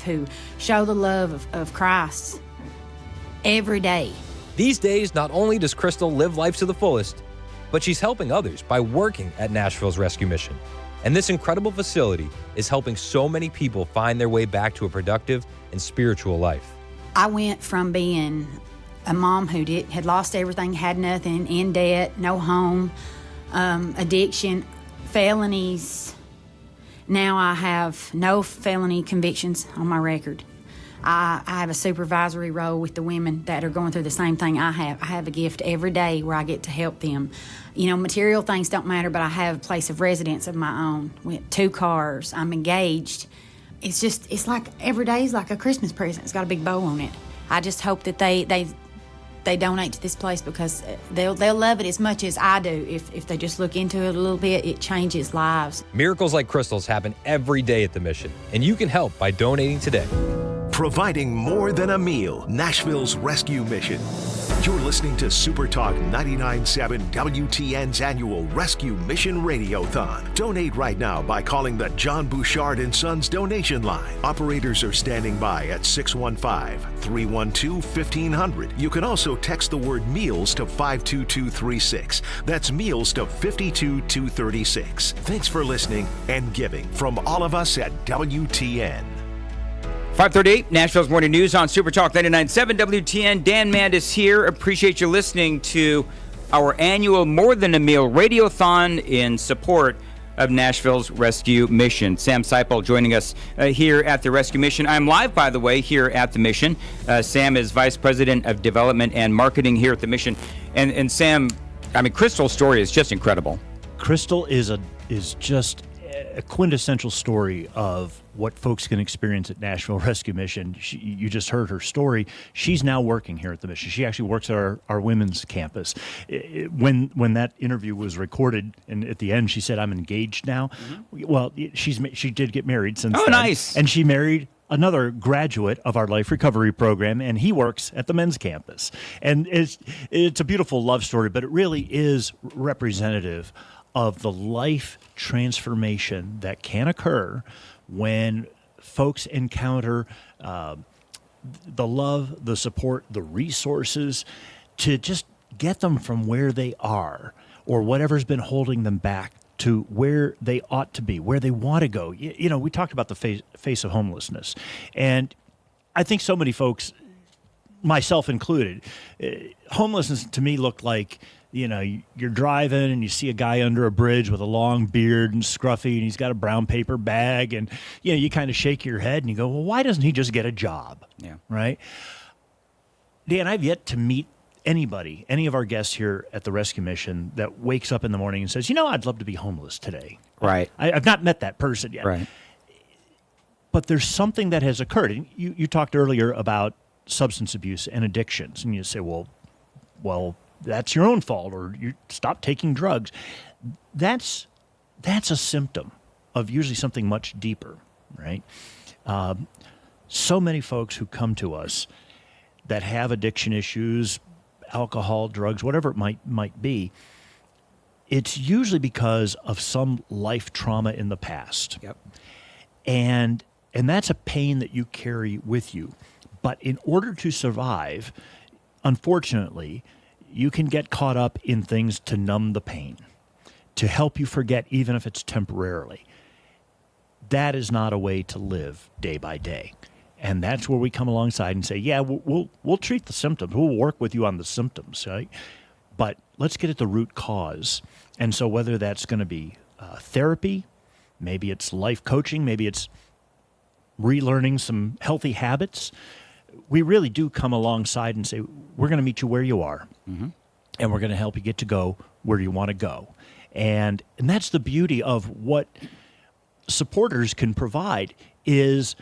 staff who show the love of Christ every day. These days, not only does Crystal live life to the fullest, but she's helping others by working at Nashville's rescue mission. And this incredible facility is helping so many people find their way back to a productive and spiritual life. I went from being a mom who had lost everything, had nothing, in debt, no home, addiction, felonies. Now I have no felony convictions on my record. I have a supervisory role with the women that are going through the same thing I have. I have a gift every day where I get to help them. You know, material things don't matter, but I have a place of residence of my own with 2 cars. I'm engaged. It's like every day is like a Christmas present. It's got a big bow on it. I just hope that they donate to this place because they'll love it as much as I do. If they just look into it a little bit, it changes lives. Miracles like Crystal's happen every day at the mission, and you can help by donating today. Providing more than a meal, Nashville's rescue mission. You're listening to Super Talk 99.7 WTN's annual Rescue Mission Radiothon. Donate right now by calling the John Bouchard & Sons donation line. Operators are standing by at 615-312-1500. You can also text the word meals to 52236. That's meals to 52236. Thanks for listening and giving from all of us at WTN. 5:38, Nashville's Morning News on Super Talk 99.7 WTN. Dan Mandis here. Appreciate you listening to our annual More Than a Meal Radiothon in support of Nashville's Rescue Mission. Sam Seipel joining us here at the Rescue Mission. I'm live, by the way, here at the Mission. Sam is Vice President of Development and Marketing here at the Mission. And Sam, I mean, Crystal's story is just incredible. Crystal is just a quintessential story of what folks can experience at Nashville Rescue Mission. You just heard her story. She's now working here at the mission. She actually works at our women's campus. When that interview was recorded, and at the end she said, "I'm engaged now." Mm-hmm. Well, she did get married since then. Nice. And she married another graduate of our life recovery program, and he works at the men's campus. And it's a beautiful love story, but it really is representative of the life transformation that can occur when folks encounter the love, the support, the resources to just get them from where they are or whatever's been holding them back to where they ought to be, where they want to go. You know, we talked about the face of homelessness, and I think so many folks, myself included, homelessness to me looked like, you know, you're driving and you see a guy under a bridge with a long beard and scruffy, and he's got a brown paper bag, and you kind of shake your head and you go, well, why doesn't he just get a job? Yeah. Right? Dan, I've yet to meet anybody, any of our guests here at the Rescue Mission that wakes up in the morning and says, I'd love to be homeless today. Right. I've not met that person yet. Right. But there's something that has occurred. And you talked earlier about substance abuse and addictions, and you say, well, that's your own fault, or you stop taking drugs. That's a symptom of usually something much deeper, right? So many folks who come to us that have addiction issues, alcohol, drugs, whatever it might be, it's usually because of some life trauma in the past. Yep. And that's a pain that you carry with you. But in order to survive, unfortunately, you can get caught up in things to numb the pain, to help you forget, even if it's temporarily. That is not a way to live day by day. And that's where we come alongside and say, yeah, we'll treat the symptoms. We'll work with you on the symptoms, right? But let's get at the root cause. And so whether that's going to be therapy, maybe it's life coaching, maybe it's relearning some healthy habits, we really do come alongside and say, we're going to meet you where you are, mm-hmm. and we're going to help you get to go where you want to go. And that's the beauty of what supporters can provide is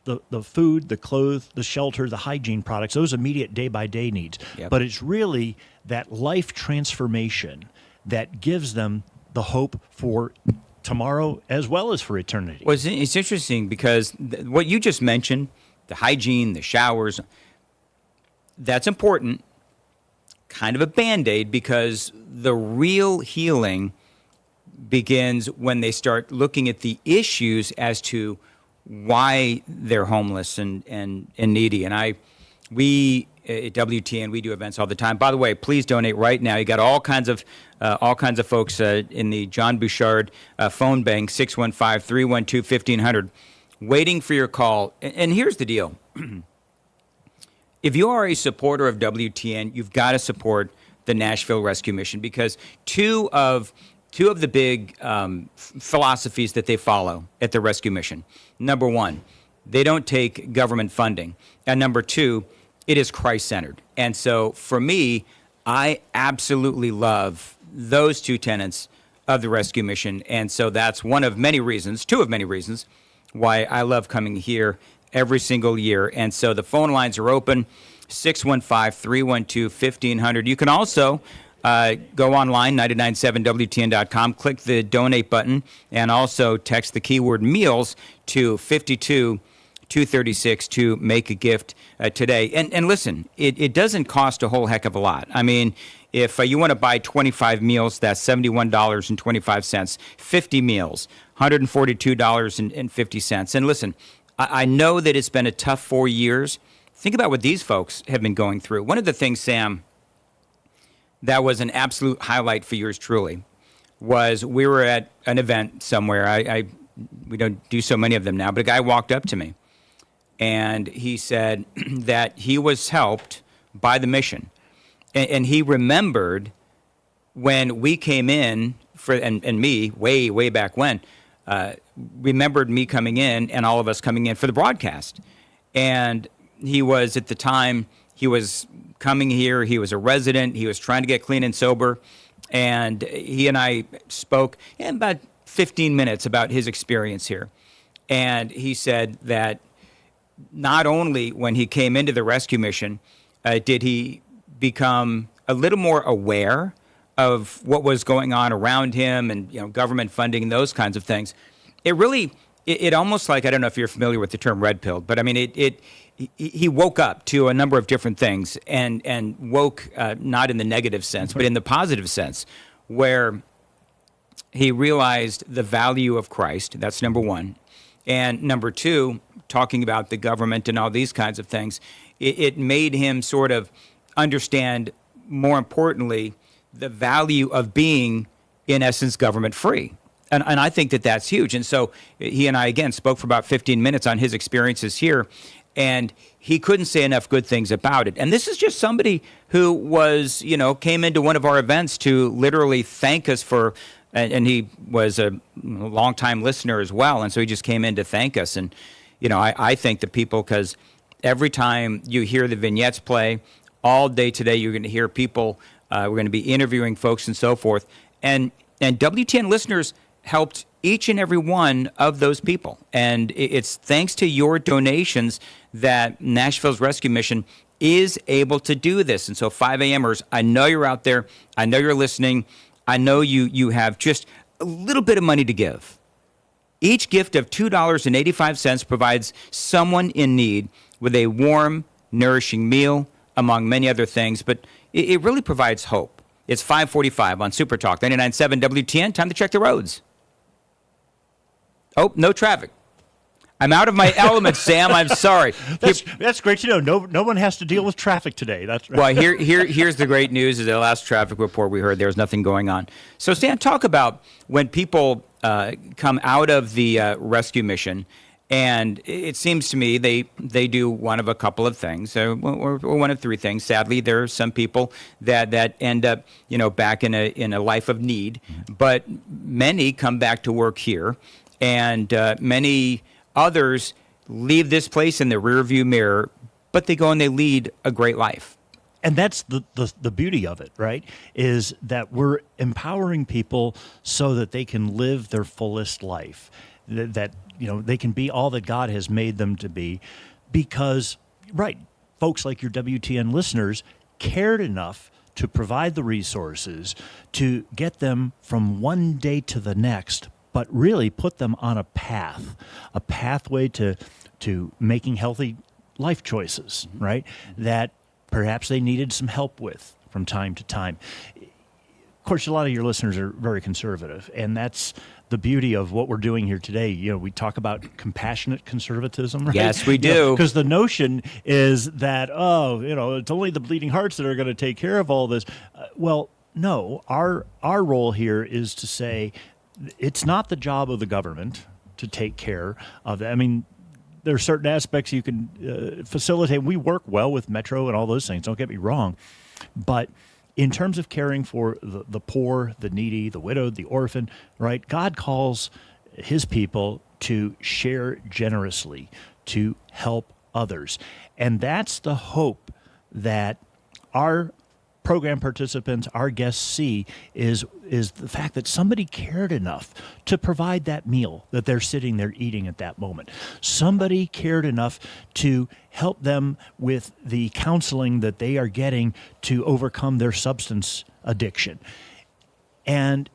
the food, the clothes, the shelter, the hygiene products, those immediate day-by-day needs. Yep. But it's really that life transformation that gives them the hope for tomorrow as well as for eternity. Well, it's interesting because what you just mentioned, the hygiene, the showers, that's important, kind of a Band-Aid, because the real healing begins when they start looking at the issues as to why they're homeless and needy. And we at WTN, we do events all the time. By the way, please donate right now. You got all kinds of folks in the John Bouchard phone bank, 615-312-1500, waiting for your call. And here's the deal. If you are a supporter of WTN, you've got to support the Nashville Rescue Mission, because two of the big philosophies that they follow at the Rescue Mission. Number one, they don't take government funding. And number two, it is Christ-centered. And so for me, I absolutely love those two tenets of the Rescue Mission. And so that's two of many reasons, why I love coming here every single year. And so the phone lines are open, 615-312-1500. You can also go online, 997WTN.com, click the donate button, and also text the keyword meals to 52236 to make a gift today. And listen, it doesn't cost a whole heck of a lot. I mean, if you want to buy 25 meals, that's $71.25. 50 meals, $142.50. And listen, I know that it's been a tough 4 years. Think about what these folks have been going through. One of the things, Sam, that was an absolute highlight for yours truly was we were at an event somewhere. We don't do so many of them now, but a guy walked up to me and he said that he was helped by the mission. And he remembered when we came in, and me, way back when, remembered me coming in and all of us coming in for the broadcast. And he was, at the time, he was coming here. He was a resident. He was trying to get clean and sober. And he and I spoke in about 15 minutes about his experience here. And he said that not only when he came into the rescue mission did he become a little more aware of what was going on around him and, government funding and those kinds of things. It almost like, I don't know if you're familiar with the term red pill, but I mean, he woke up to a number of different things and woke not in the negative sense, but in the positive sense, where he realized the value of Christ. That's number one. And number two, talking about the government and all these kinds of things, it made him sort of understand, more importantly, the value of being, in essence, government free. And I think that that's huge. And so he and I, again, spoke for about 15 minutes on his experiences here, and he couldn't say enough good things about it. And this is just somebody who was, came into one of our events to literally thank us for, and he was a longtime listener as well. And so he just came in to thank us. And, I thank the people, because every time you hear the vignettes play, all day today, you're going to hear people, we're going to be interviewing folks and so forth. And WTN listeners helped each and every one of those people. And it's thanks to your donations that Nashville's Rescue Mission is able to do this. And so 5 a.m.ers, I know you're out there. I know you're listening. I know you have just a little bit of money to give. Each gift of $2.85 provides someone in need with a warm, nourishing meal, among many other things. But it really provides hope. It's 5:45 on Super Talk 99.7 WTN. Time to check the roads. Oh, no traffic. I'm out of my element, Sam. I'm sorry. That's great to know. No one has to deal with traffic today. That's right. Well, here's the great news: is the last traffic report we heard, there was nothing going on. So, Sam, talk about when people come out of the rescue mission, and it seems to me they do one of a couple of things, or one of three things. Sadly, there are some people that end up back in a life of need, but many come back to work here. And many others leave this place in the rearview mirror, but they go and they lead a great life. And that's the beauty of it, right? Is that we're empowering people so that they can live their fullest life, that they can be all that God has made them to be, because, right, folks like your WTN listeners cared enough to provide the resources to get them from one day to the next, but really put them on a pathway to making healthy life choices, right? That perhaps they needed some help with from time to time. Of course, a lot of your listeners are very conservative, and that's the beauty of what we're doing here today. We talk about compassionate conservatism, right? Yes, we do. Because the notion is that, it's only the bleeding hearts that are going to take care of all this. Well, no, our role here is to say it's not the job of the government to take care of that. I mean, there are certain aspects you can facilitate. We work well with Metro and all those things, don't get me wrong. But in terms of caring for the poor, the needy, the widowed, the orphan, right? God calls his people to share generously, to help others. And that's the hope that our program participants, our guests see is the fact that somebody cared enough to provide that meal that they're sitting there eating at that moment. Somebody cared enough to help them with the counseling that they are getting to overcome their substance addiction. And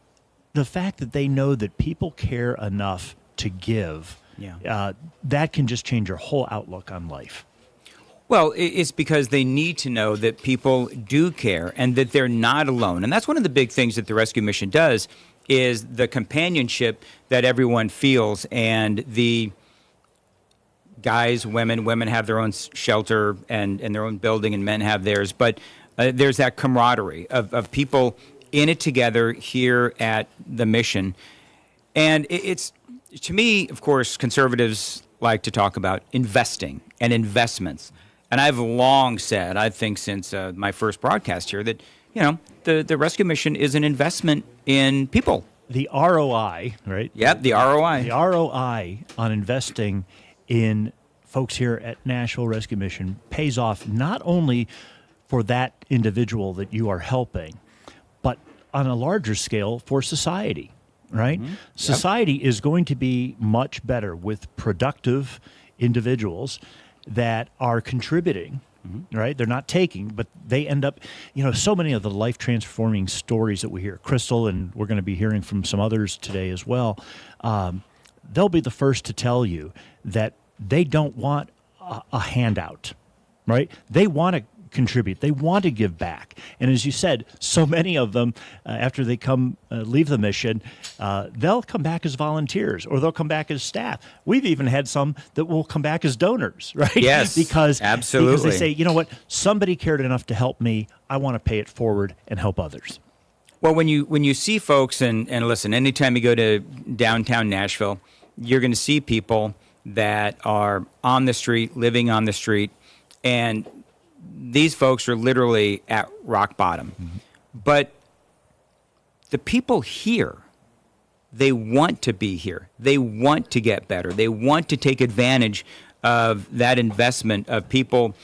the fact that they know that people care enough to give, that can just change your whole outlook on life. Well, it's because they need to know that people do care and that they're not alone. And that's one of the big things that the rescue mission does is the companionship that everyone feels. And the guys, women have their own shelter and their own building, and men have theirs. But there's that camaraderie of people in it together here at the mission. And it's, to me, of course, conservatives like to talk about investing and investments. And I've long said, I think since my first broadcast here, that, the rescue mission is an investment in people. The ROI, right? Yep, the ROI. The ROI on investing in folks here at Nashville Rescue Mission pays off not only for that individual that you are helping, but on a larger scale for society, right? Mm-hmm. Society is going to be much better with productive individuals that are contributing, right? They're not taking, but they end up, so many of the life-transforming stories that we hear, Crystal, and we're going to be hearing from some others today as well, they'll be the first to tell you that they don't want a handout, right? They want to contribute. They want to give back. And as you said, so many of them, after they leave the mission, they'll come back as volunteers or they'll come back as staff. We've even had some that will come back as donors, right? Yes, absolutely. Because they say, you know what, somebody cared enough to help me. I want to pay it forward and help others. Well, when you see folks, and listen, anytime you go to downtown Nashville, you're going to see people that are on the street, living on the street, and these folks are literally at rock bottom. Mm-hmm. But the people here, they want to be here. They want to get better. They want to take advantage of that investment of people,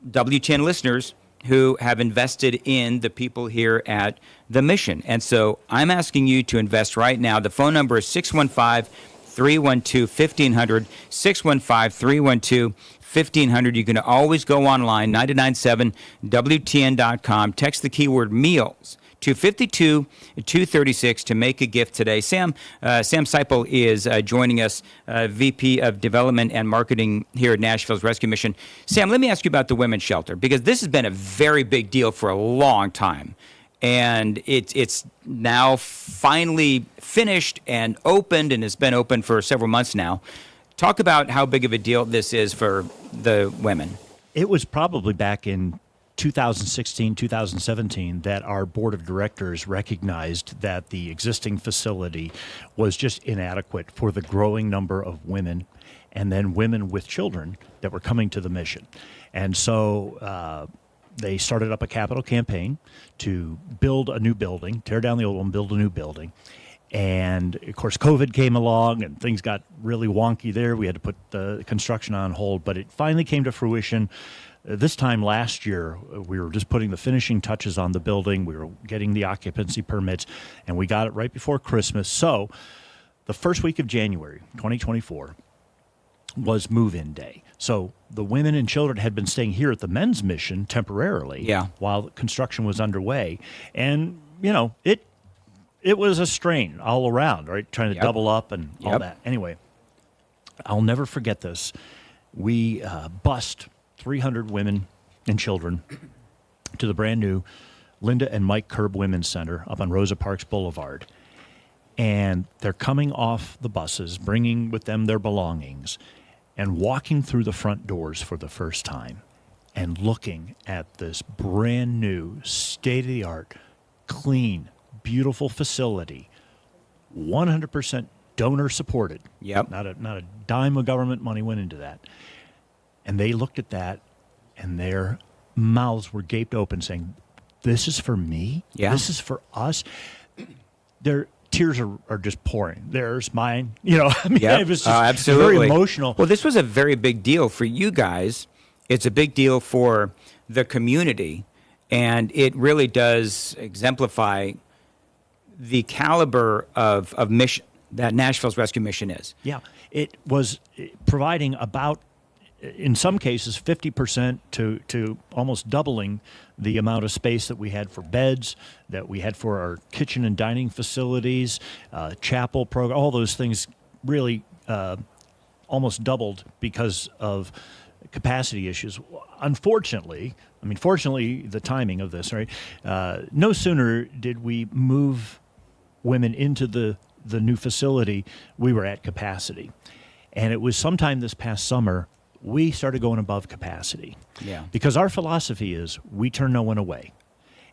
WTN listeners, who have invested in the people here at the mission. And so I'm asking you to invest right now. The phone number is 615-312-1500, 615-312-1500. You can always go online, 997WTN.com. Text the keyword meals to 52236 to make a gift today. Sam Seipel is joining us, VP of Development and Marketing here at Nashville's Rescue Mission. Sam, let me ask you about the women's shelter, because this has been a very big deal for a long time. And it's now finally finished and opened, and has been open for several months now. Talk about how big of a deal this is for the women. It was probably back in 2016, 2017 that our board of directors recognized that the existing facility was just inadequate for the growing number of women and then women with children that were coming to the mission. And so they started up a capital campaign to build a new building, tear down the old one, build a new building. And, of course, COVID came along and things got really wonky there. We had to put the construction on hold, but it finally came to fruition. This time last year, we were just putting the finishing touches on the building. We were getting the occupancy permits, and we got it right before Christmas. So the first week of January 2024 was move-in day. So the women and children had been staying here at the men's mission temporarily while construction was underway. And, it was a strain all around, right? Trying to double up and all that. Anyway, I'll never forget this. We bused 300 women and children to the brand new Linda and Mike Kerb Women's Center up on Rosa Parks Boulevard. And they're coming off the buses, bringing with them their belongings, and walking through the front doors for the first time and looking at this brand new, state-of-the-art, clean, beautiful facility, 100% donor supported. Yep. Not a dime of government money went into that. And they looked at that, and their mouths were gaped open saying, this is for me? Yeah. This is for us? Their tears are just pouring. There's mine. You know, I mean, Yep. it was just Absolutely. very emotional. Well, this was a very big deal for you guys. It's a big deal for the community, and it really does exemplify the caliber of mission that Nashville's Rescue Mission is. Yeah, it was providing about, in some cases, 50% to almost doubling the amount of space that we had for beds, that we had for our kitchen and dining facilities, chapel program, all those things really almost doubled because of capacity issues. Unfortunately, fortunately, the timing of this, right? No sooner did we move women into the new facility, we were at capacity. And it was sometime this past summer, we started going above capacity. Yeah. Because our philosophy is we turn no one away.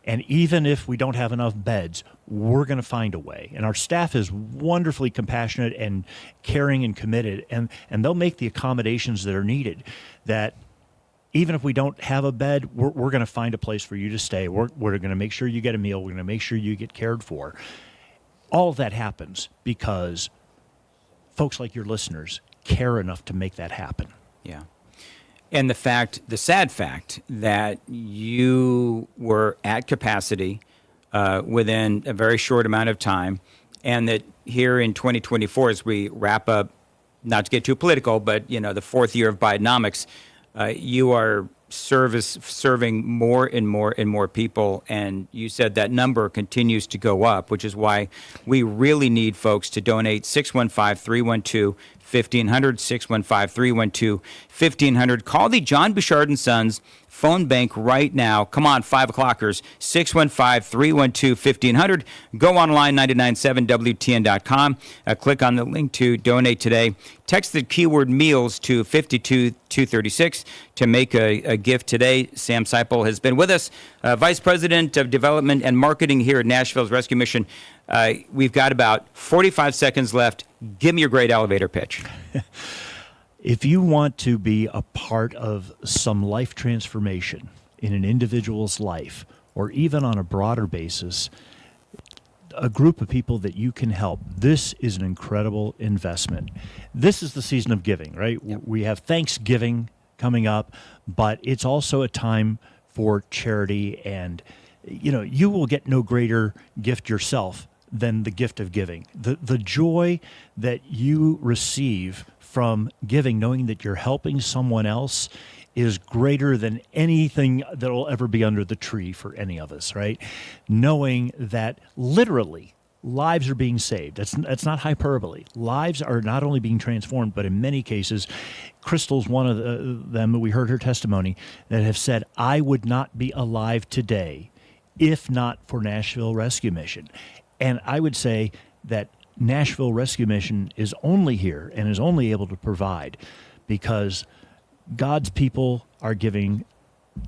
And even if we don't have enough beds, we're going to find a way. And our staff is wonderfully compassionate and caring and committed, and they'll make the accommodations that are needed. That even if we don't have a bed, we're going to find a place for you to stay. We're going to make sure you get a meal. We're going to make sure you get cared for. All of that happens because folks like your listeners care enough to make that happen. Yeah. And the sad fact that you were at capacity within a very short amount of time, and that here in 2024, as we wrap up, not to get too political, but the fourth year of Bidenomics, you are serving more and more and more people, and you said that number continues to go up, which is why we really need folks to donate. 615-312-1500, 615-312-1500. Call the John Bouchard & Sons phone bank right now. Come on, 5 o'clockers, 615-312-1500. Go online, 997WTN.com. Click on the link to donate today. Text the keyword meals to 52236 to make a gift today. Sam Seipel has been with us, Vice President of Development and Marketing here at Nashville's Rescue Mission. We've got about 45 seconds left. Give me your great elevator pitch. If you want to be a part of some life transformation in an individual's life, or even on a broader basis, a group of people that you can help, this is an incredible investment. This is the season of giving, right? Yep. We have Thanksgiving coming up, but it's also a time for charity, and you will get no greater gift yourself than the gift of giving. The joy that you receive from giving, knowing that you're helping someone else, is greater than anything that will ever be under the tree for any of us, right? Knowing that literally lives are being saved. That's not hyperbole. Lives are not only being transformed, but in many cases, Crystal's one of them, we heard her testimony, that have said, I would not be alive today if not for Nashville Rescue Mission. And I would say that Nashville Rescue Mission is only here and is only able to provide because God's people are giving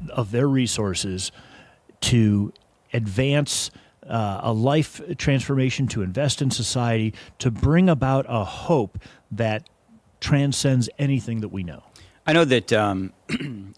of their resources to advance a life transformation, to invest in society, to bring about a hope that transcends anything that we know. I know that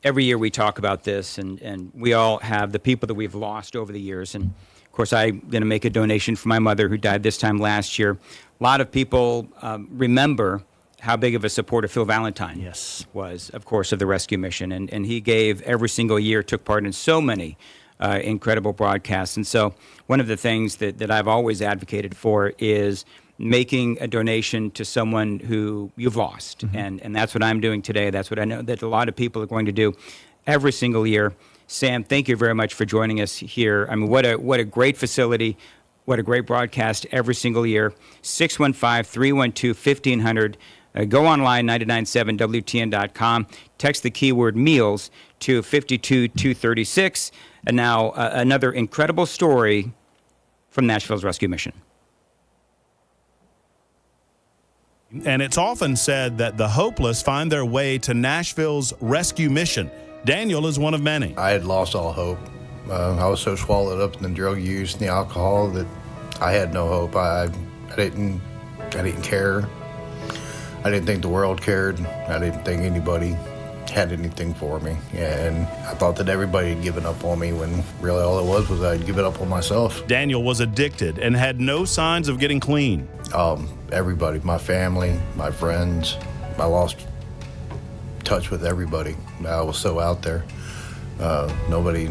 every year we talk about this, and we all have the people that we've lost over the years. And of course, I'm going to make a donation for my mother who died this time last year. A lot of people remember how big of a supporter Phil Valentine was, of course, of the Rescue Mission. And he gave every single year, took part in so many incredible broadcasts. And so one of the things that I've always advocated for is making a donation to someone who you've lost. Mm-hmm. And that's what I'm doing today. That's what I know that a lot of people are going to do every single year. Sam, thank you very much for joining us here. I mean, what a great facility, what a great broadcast every single year. 615-312-1500. Go online, 997WTN.com. Text the keyword meals to 52236. And now another incredible story from Nashville's Rescue Mission. And it's often said that the hopeless find their way to Nashville's rescue mission. Daniel is one of many. I had lost all hope. I was so swallowed up in the drug use and the alcohol that I had no hope. I didn't care. I didn't think the world cared. I didn't think anybody had anything for me. And I thought that everybody had given up on me when really all it was I'd given up on myself. Daniel was addicted and had no signs of getting clean. Everybody, my family, my friends, I lost touch with everybody. I was so out there. Nobody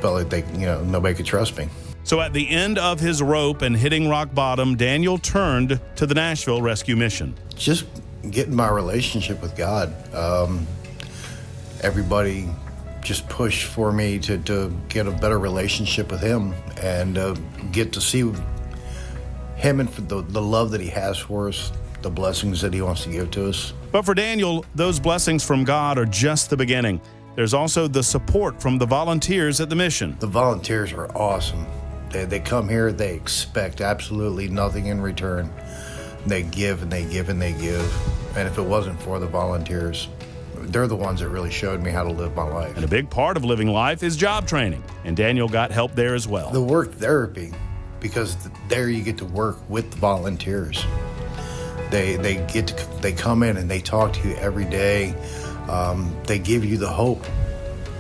felt like nobody could trust me. So at the end of his rope and hitting rock bottom, Daniel turned to the Nashville Rescue Mission. Just getting my relationship with God. Everybody just pushed for me to get a better relationship with him and get to see him and for the love that he has for us, the blessings that he wants to give to us. But for Daniel, those blessings from God are just the beginning. There's also the support from the volunteers at the mission. The volunteers are awesome. They come here, they expect absolutely nothing in return. They give and they give and they give. And if it wasn't for the volunteers, they're the ones that really showed me how to live my life. And a big part of living life is job training, and Daniel got help there as well. The work therapy, because there you get to work with the volunteers. They come in and they talk to you every day. They give you the hope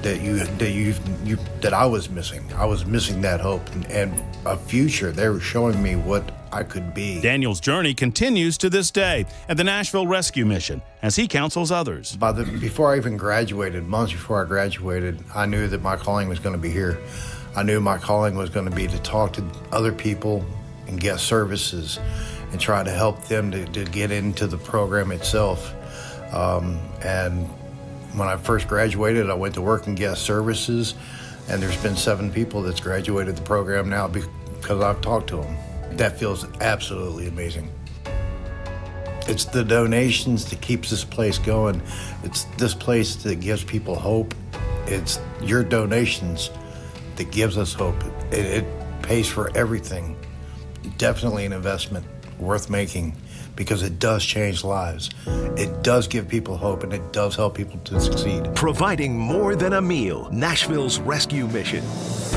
that I was missing. I was missing that hope and a future. They were showing me what I could be. Daniel's journey continues to this day at the Nashville Rescue Mission as he counsels others. Before I even graduated, months before I graduated, I knew that my calling was going to be here. I knew my calling was going to be to talk to other people and guest services and try to help them to get into the program itself. And when I first graduated, I went to work in guest services, and there's been 7 people that's graduated the program now because I've talked to them. That feels absolutely amazing. It's the donations that keeps this place going. It's this place that gives people hope. It's your donations that gives us hope. It pays for everything. Definitely an investment worth making, because it does change lives. It does give people hope, and it does help people to succeed. Providing more than a meal, Nashville's Rescue Mission.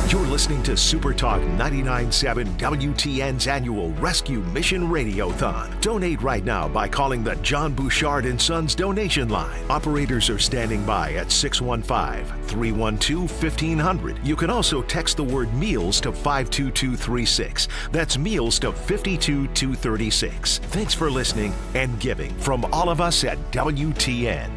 You're listening to Super Talk 99.7 WTN's annual Rescue Mission Radiothon. Donate right now by calling the John Bouchard & Sons donation line. Operators are standing by at 615-312-1500. You can also text the word meals to 52236. That's meals to 52236. Thanks for listening and giving from all of us at WTN.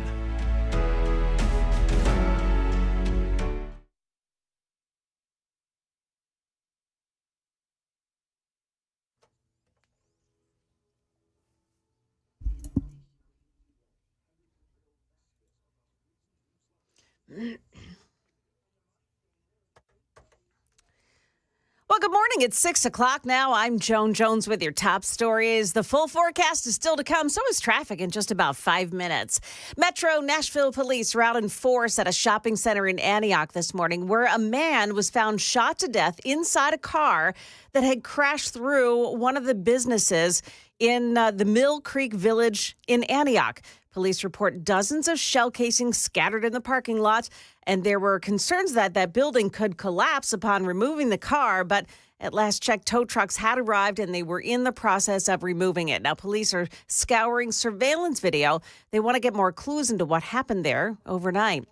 Well, good morning. It's 6 o'clock now. I'm Joan Jones with your top stories. The full forecast is still to come. So is traffic in just about 5 minutes. Metro Nashville police were out in force at a shopping center in Antioch this morning where a man was found shot to death inside a car that had crashed through one of the businesses in the Mill Creek Village in Antioch. Police report dozens of shell casings scattered in the parking lot, and there were concerns that that building could collapse upon removing the car, but at last check, tow trucks had arrived and they were in the process of removing it. Now, police are scouring surveillance video. They want to get more clues into what happened there overnight.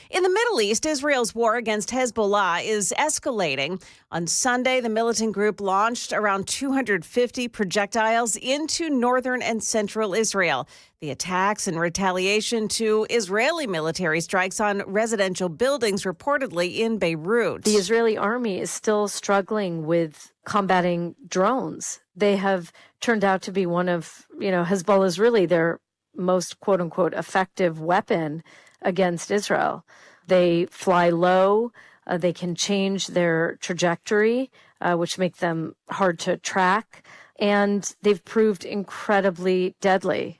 In the Middle East, Israel's war against Hezbollah is escalating. On Sunday, the militant group launched around 250 projectiles into northern and central Israel. The attacks in retaliation to Israeli military strikes on residential buildings reportedly in Beirut. The Israeli army is still struggling with combating drones. They have turned out to be one of, Hezbollah's really their most quote unquote effective weapon against Israel. They fly low. They can change their trajectory, which make them hard to track. And they've proved incredibly deadly.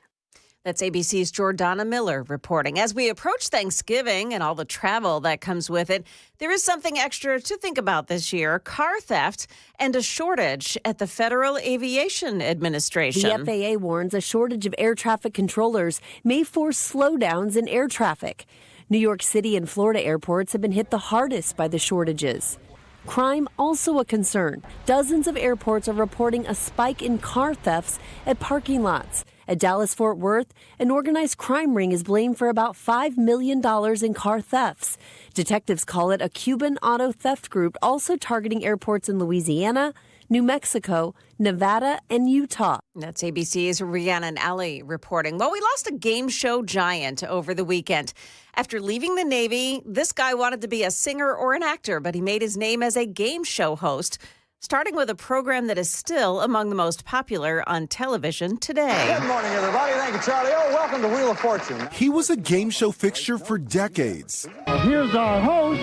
That's ABC's Jordana Miller reporting. As we approach Thanksgiving and all the travel that comes with it, there is something extra to think about this year: car theft and a shortage at the Federal Aviation Administration. The FAA warns a shortage of air traffic controllers may force slowdowns in air traffic. New York City and Florida airports have been hit the hardest by the shortages. Crime also a concern. Dozens of airports are reporting a spike in car thefts at parking lots. At Dallas-Fort Worth, an organized crime ring is blamed for about $5 million in car thefts. Detectives call it a Cuban auto theft group also targeting airports in Louisiana, New Mexico, Nevada, and Utah. That's ABC's Rhiannon Alley reporting. Well, we lost a game show giant over the weekend. After leaving the Navy, this guy wanted to be a singer or an actor, but he made his name as a game show host, starting with a program that is still among the most popular on television today. Good morning, everybody. Thank you, Charlie. Oh, welcome to Wheel of Fortune. He was a game show fixture for decades. Here's our host,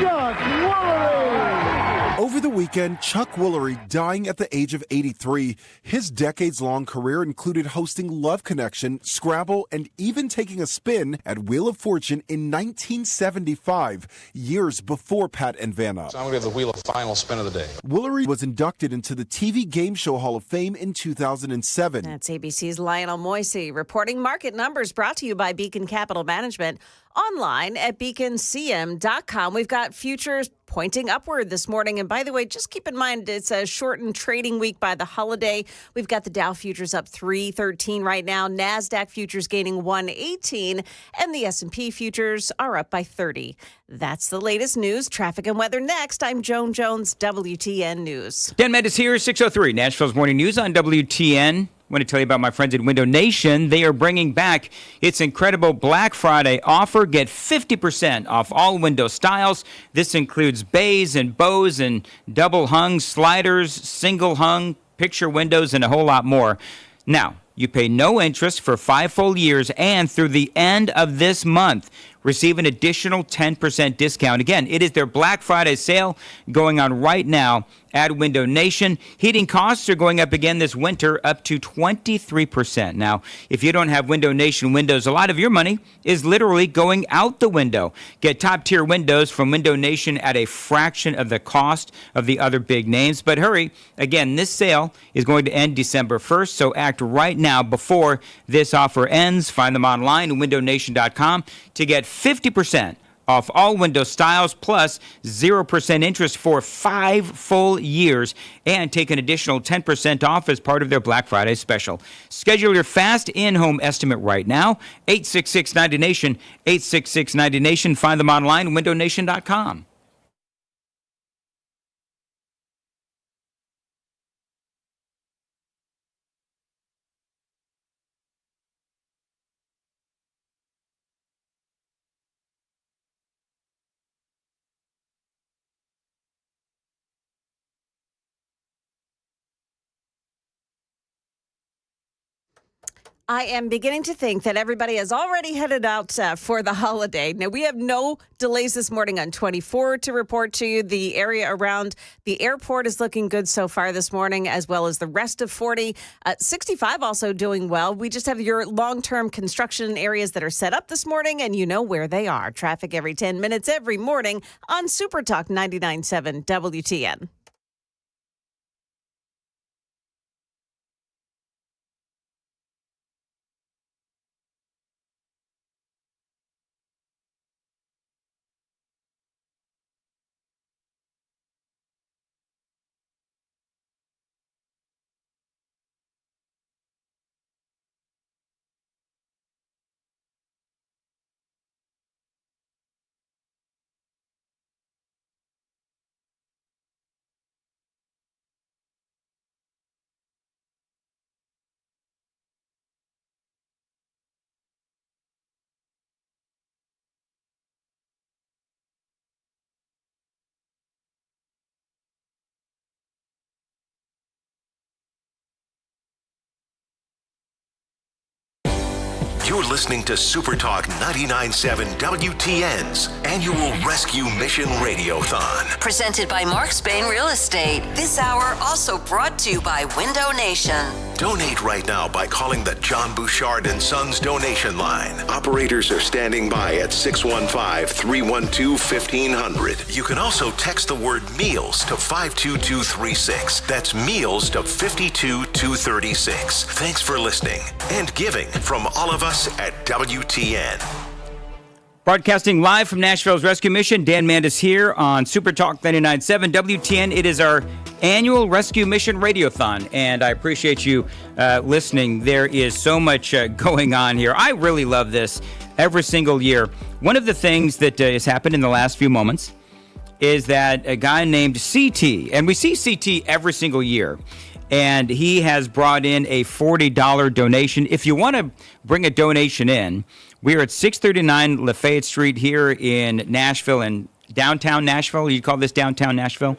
Chuck Woolery. Over the weekend, Chuck Woolery dying at the age of 83. His decades-long career included hosting Love Connection, Scrabble, and even taking a spin at Wheel of Fortune in 1975, years before Pat and Vanna. So I'm going to give the Wheel of final spin of the day. Woolery was inducted into the TV Game Show Hall of Fame in 2007. That's ABC's Lionel Moisey reporting. Market numbers brought to you by Beacon Capital Management. Online at beaconcm.com. We've got futures pointing upward this morning. And by the way, just keep in mind it's a shortened trading week by the holiday. We've got the Dow futures up 313 right now. NASDAQ futures gaining 118. And the S&P futures are up by 30. That's the latest news. Traffic and weather next. I'm Joan Jones, WTN News. Dan Mandis here, 6:03, Nashville's Morning News on WTN. I want to tell you about my friends at Window Nation. They are bringing back its incredible Black Friday offer. Get 50% off all window styles. This includes bays and bows and double hung, sliders, single hung, picture windows, and a whole lot more. Now, you pay no interest for 5 full years, and through the end of this month, receive an additional 10% discount. Again, it is their Black Friday sale going on right now at Window Nation. Heating costs are going up again this winter, up to 23%. Now, if you don't have Window Nation windows, a lot of your money is literally going out the window. Get top-tier windows from Window Nation at a fraction of the cost of the other big names. But hurry, again, this sale is going to end December 1st, so act right now before this offer ends. Find them online at windownation.com to get 50% off all window styles plus 0% interest for 5 full years, and take an additional 10% off as part of their Black Friday special. Schedule your fast in-home estimate right now. 866-90-NATION, 866-90-NATION. Find them online at windownation.com. I am beginning to think that everybody has already headed out for the holiday. Now, we have no delays this morning on 24 to report to you. The area around the airport is looking good so far this morning, as well as the rest of 40. 65 also doing well. We just have your long-term construction areas that are set up this morning, and you know where they are. Traffic every 10 minutes every morning on Super Talk 99.7 WTN. You're listening to Super Talk 99.7 WTN's annual Rescue Mission Radiothon. Presented by Mark Spain Real Estate. This hour also brought to you by Window Nation. Donate right now by calling the John Bouchard & Sons donation line. Operators are standing by at 615-312-1500. You can also text the word meals to 52236. That's meals to 52236. Thanks for listening and giving from all of us at WTN. Broadcasting live from Nashville's Rescue Mission, Dan Mandis here on Super Talk 99.7 WTN. It is our annual Rescue Mission Radiothon, and I appreciate you listening. There is so much going on here. I really love this every single year. One of the things that has happened in the last few moments is that a guy named CT, and we see CT every single year, and he has brought in a $40 donation. If you want to bring a donation in, we are at 639 Lafayette Street here in Nashville, in downtown Nashville. You call this downtown Nashville?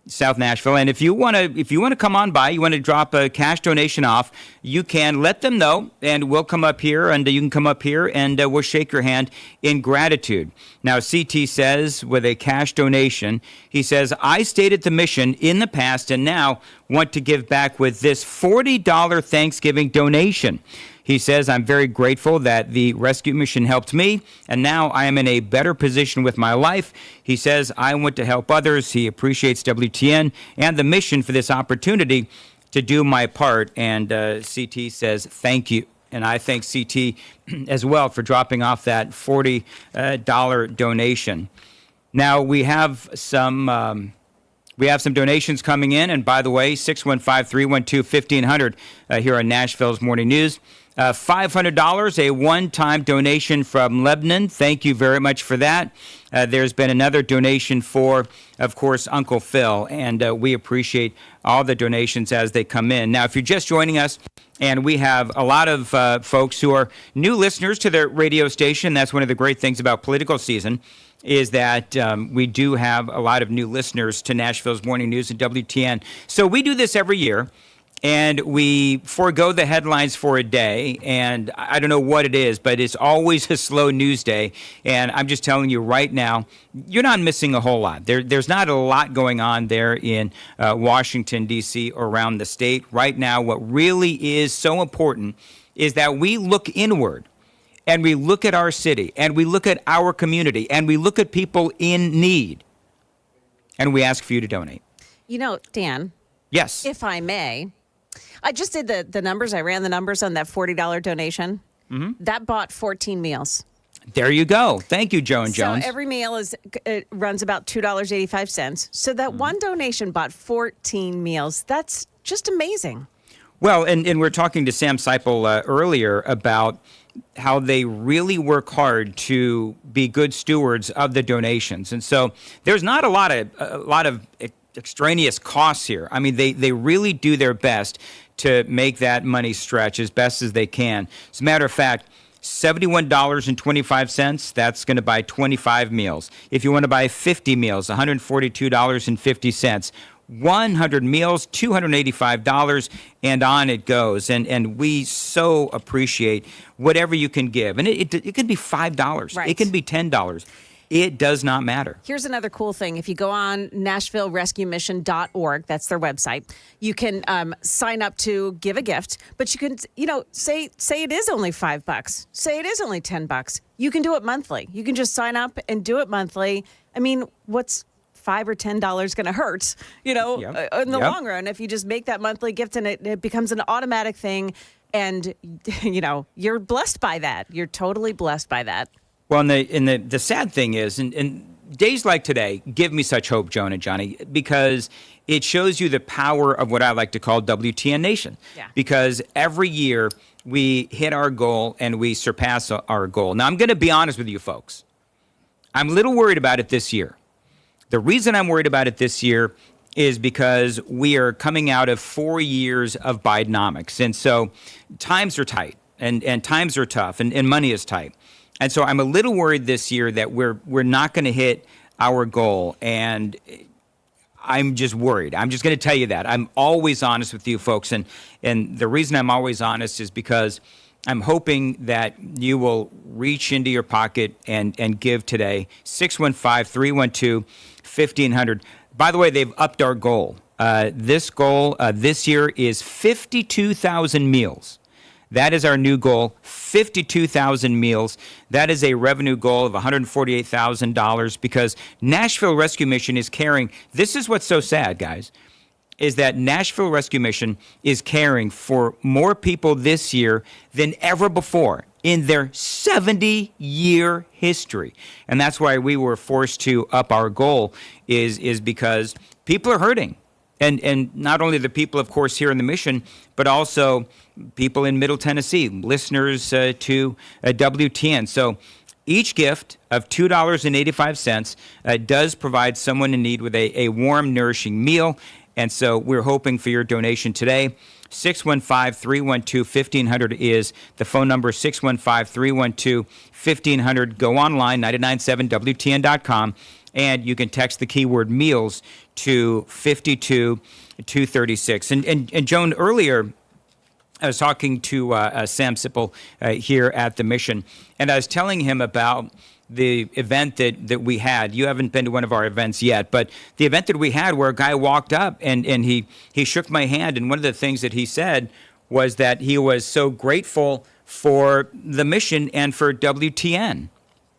South Nashville. And if you want to come on by, you want to drop a cash donation off, you can let them know, and we'll come up here, and you can come up here, and we'll shake your hand in gratitude. Now, CT says, with a cash donation, he says, I stayed at the mission in the past and now want to give back with this $40 Thanksgiving donation. He says, I'm very grateful that the rescue mission helped me, and now I am in a better position with my life. He says, I want to help others. He appreciates WTN and the mission for this opportunity to do my part. And CT says, thank you. And I thank CT as well for dropping off that $40 donation. Now, we have some donations coming in. And by the way, 615-312-1500 here on Nashville's Morning News. $500, a one-time donation from Lebanon. Thank you very much for that. There's been another donation for, of course, Uncle Phil, and we appreciate all the donations as they come in. Now, if you're just joining us, and we have a lot of folks who are new listeners to the radio station, that's one of the great things about political season, is that we do have a lot of new listeners to Nashville's Morning News and WTN. So we do this every year. And we forego the headlines for a day, and I don't know what it is, but it's always a slow news day. And I'm just telling you right now, you're not missing a whole lot. There's not a lot going on there in Washington, D.C., or around the state. Right now, what really is so important is that we look inward, and we look at our city, and we look at our community, and we look at people in need, and we ask for you to donate. You know, Dan. Yes. If I may. I just did the numbers. I ran the numbers on that $40 donation. Mm-hmm. That bought 14 meals. There you go. Thank you, Joan Jones. So every meal runs about $2.85. So that one donation bought 14 meals. That's just amazing. Well, and we're talking to Sam Seipel earlier about how they really work hard to be good stewards of the donations. And so there's not a lot of extraneous costs here. I mean, they really do their best to make that money stretch as best as they can. As a matter of fact, $71.25, that's going to buy 25 meals. If you want to buy 50 meals, $142.50. 100 meals, $285, and on it goes. And we so appreciate whatever you can give. And it could be $5. Right. It can be $10. It does not matter. Here's another cool thing. If you go on NashvilleRescueMission.org, that's their website, you can sign up to give a gift, but you can, say it is only $5. Say it is only $10. You can do it monthly. You can just sign up and do it monthly. I mean, what's $5 or $10 going to hurt, in the long run, if you just make that monthly gift and it becomes an automatic thing, and, you're blessed by that. You're totally blessed by that. Well, and the sad thing is, and days like today give me such hope, Joan and Johnny, because it shows you the power of what I like to call WTN Nation. Yeah. Because every year we hit our goal and we surpass our goal. Now, I'm going to be honest with you folks. I'm a little worried about it this year. The reason I'm worried about it this year is because we are coming out of 4 years of Bidenomics. And so times are tight and times are tough and money is tight. And so I'm a little worried this year that we're not going to hit our goal, and I'm just worried. I'm just going to tell you that. I'm always honest with you folks, and the reason I'm always honest is because I'm hoping that you will reach into your pocket and give today. 615-312-1500. By the way, they've upped our goal. This goal this year is 52,000 meals. That is our new goal, 52,000 meals. That is a revenue goal of $148,000 because Nashville Rescue Mission is caring. This is what's so sad, guys, is that Nashville Rescue Mission is caring for more people this year than ever before in their 70-year history. And that's why we were forced to up our goal is because people are hurting. And not only the people, of course, here in the mission, but also people in Middle Tennessee, listeners to WTN. So each gift of $2.85 does provide someone in need with a warm, nourishing meal. And so we're hoping for your donation today. 615-312-1500 is the phone number, 615-312-1500. Go online, 997WTN.com. And you can text the keyword meals to 52236. And Joan, earlier I was talking to Sam Sipple here at the mission, and I was telling him about the event that we had. You haven't been to one of our events yet, but the event that we had where a guy walked up and he shook my hand, and one of the things that he said was that he was so grateful for the mission and for WTN.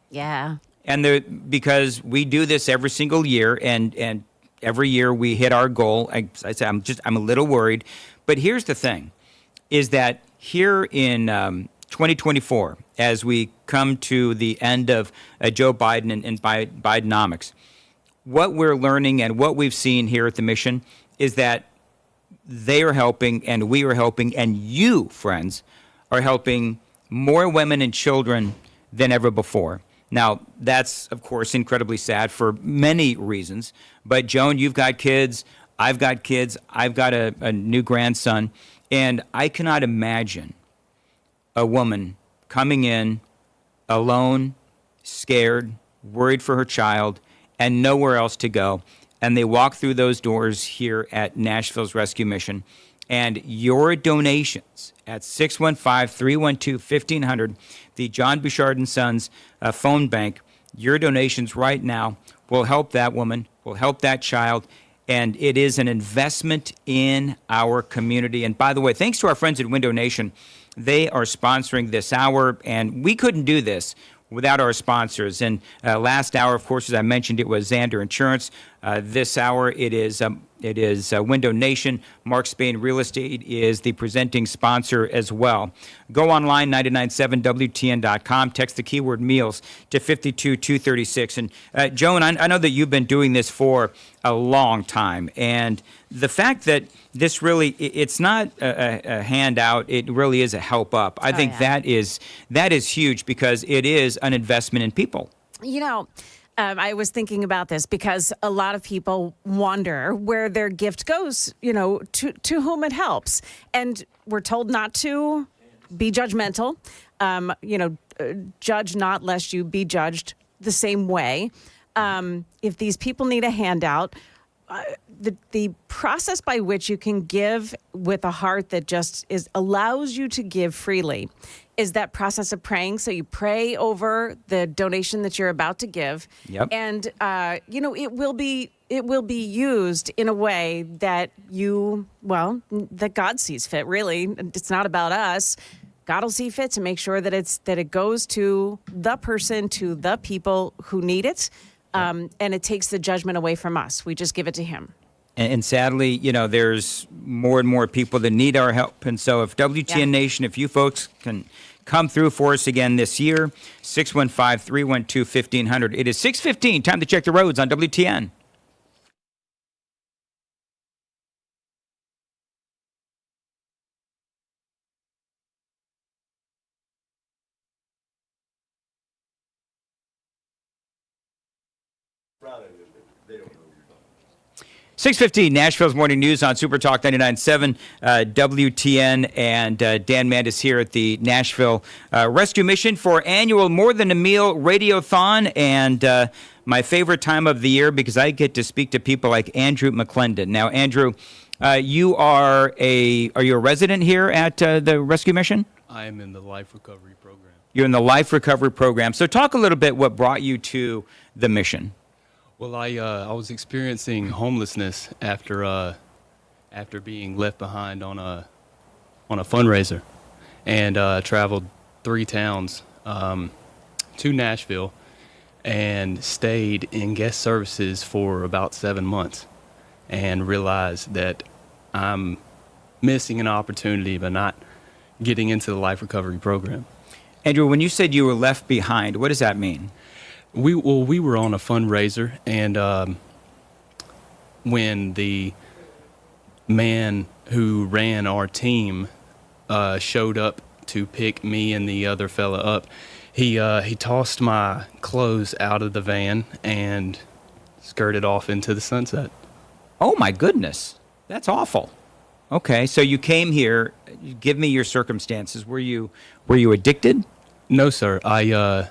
Yeah. And because we do this every single year, and every year we hit our goal. I said I'm a little worried, but here's the thing: is that here in 2024, as we come to the end of Joe Biden and Bidenomics, what we're learning and what we've seen here at the mission is that they are helping, and we are helping, and you, friends, are helping more women and children than ever before. Now, that's, of course, incredibly sad for many reasons. But, Joan, you've got kids. I've got kids. I've got a new grandson. And I cannot imagine a woman coming in alone, scared, worried for her child, and nowhere else to go. And they walk through those doors here at Nashville's Rescue Mission. And your donations at 615-312-1500, the John Bouchard and Sons phone bank, your donations right now will help that woman, will help that child, and it is an investment in our community. And by the way, thanks to our friends at Window Nation, they are sponsoring this hour, and we couldn't do this without our sponsors. And last hour, of course, as I mentioned, it was Xander Insurance. This hour, it is Window Nation. Mark Spain Real Estate is the presenting sponsor as well. Go online, 997WTN.com. Text the keyword meals to 52236. And Joan, I know that you've been doing this for a long time. And the fact that this really, it's not a handout, it really is a help up. I think that is huge because it is an investment in people. You know, I was thinking about this because a lot of people wonder where their gift goes, you know, to whom it helps. And we're told not to be judgmental, judge not lest you be judged the same way. If these people need a handout, the process by which you can give with a heart that just allows you to give freely is that process of praying. So you pray over the donation that you're about to give. Yep. And, it will be used in a way that that God sees fit, really. It's not about us. God will see fit to make sure that it goes to the person, to the people who need it. And it takes the judgment away from us. We just give it to him. And sadly, there's more and more people that need our help. And so if WTN Nation, if you folks can come through for us again this year, 615-312-1500. It is 6:15. Time to check the roads on WTN. They don't know. 6:15, Nashville's Morning News on Super Talk 99.7 WTN, and Dan Mandis here at the Nashville Rescue Mission for annual More Than a Meal Radiothon, and my favorite time of the year because I get to speak to people like Andrew McClendon. Now, Andrew, you are you a resident here at the Rescue Mission? I am in the Life Recovery Program. You're in the Life Recovery Program. So talk a little bit what brought you to the mission. Well, I was experiencing homelessness after after being left behind on a fundraiser, and traveled 3 towns to Nashville and stayed in guest services for about 7 months, and realized that I'm missing an opportunity by not getting into the life recovery program. Andrew, when you said you were left behind, what does that mean? We were on a fundraiser, and when the man who ran our team showed up to pick me and the other fella up, he tossed my clothes out of the van and skirted off into the sunset. Oh my goodness, that's awful. Okay, so you came here. Give me your circumstances. Were you addicted? No, sir. I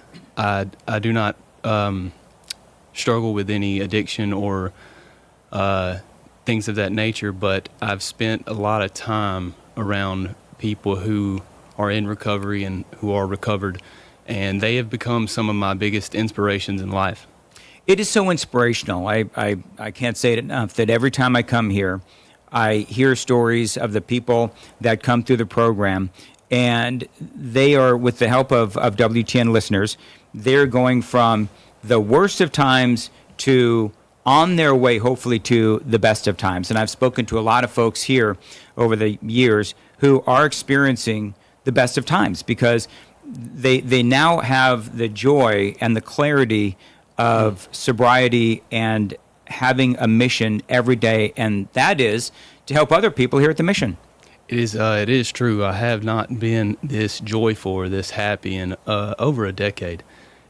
do not struggle with any addiction or things of that nature, but I've spent a lot of time around people who are in recovery and who are recovered, and they have become some of my biggest inspirations in life. It is so inspirational. I can't say it enough that every time I come here, I hear stories of the people that come through the program, and they are, with the help of WTN listeners, they're going from the worst of times to on their way, hopefully, to the best of times. And I've spoken to a lot of folks here over the years who are experiencing the best of times because they now have the joy and the clarity of sobriety and having a mission every day, and that is to help other people here at the mission. It is true. I have not been this joyful or this happy in over a decade.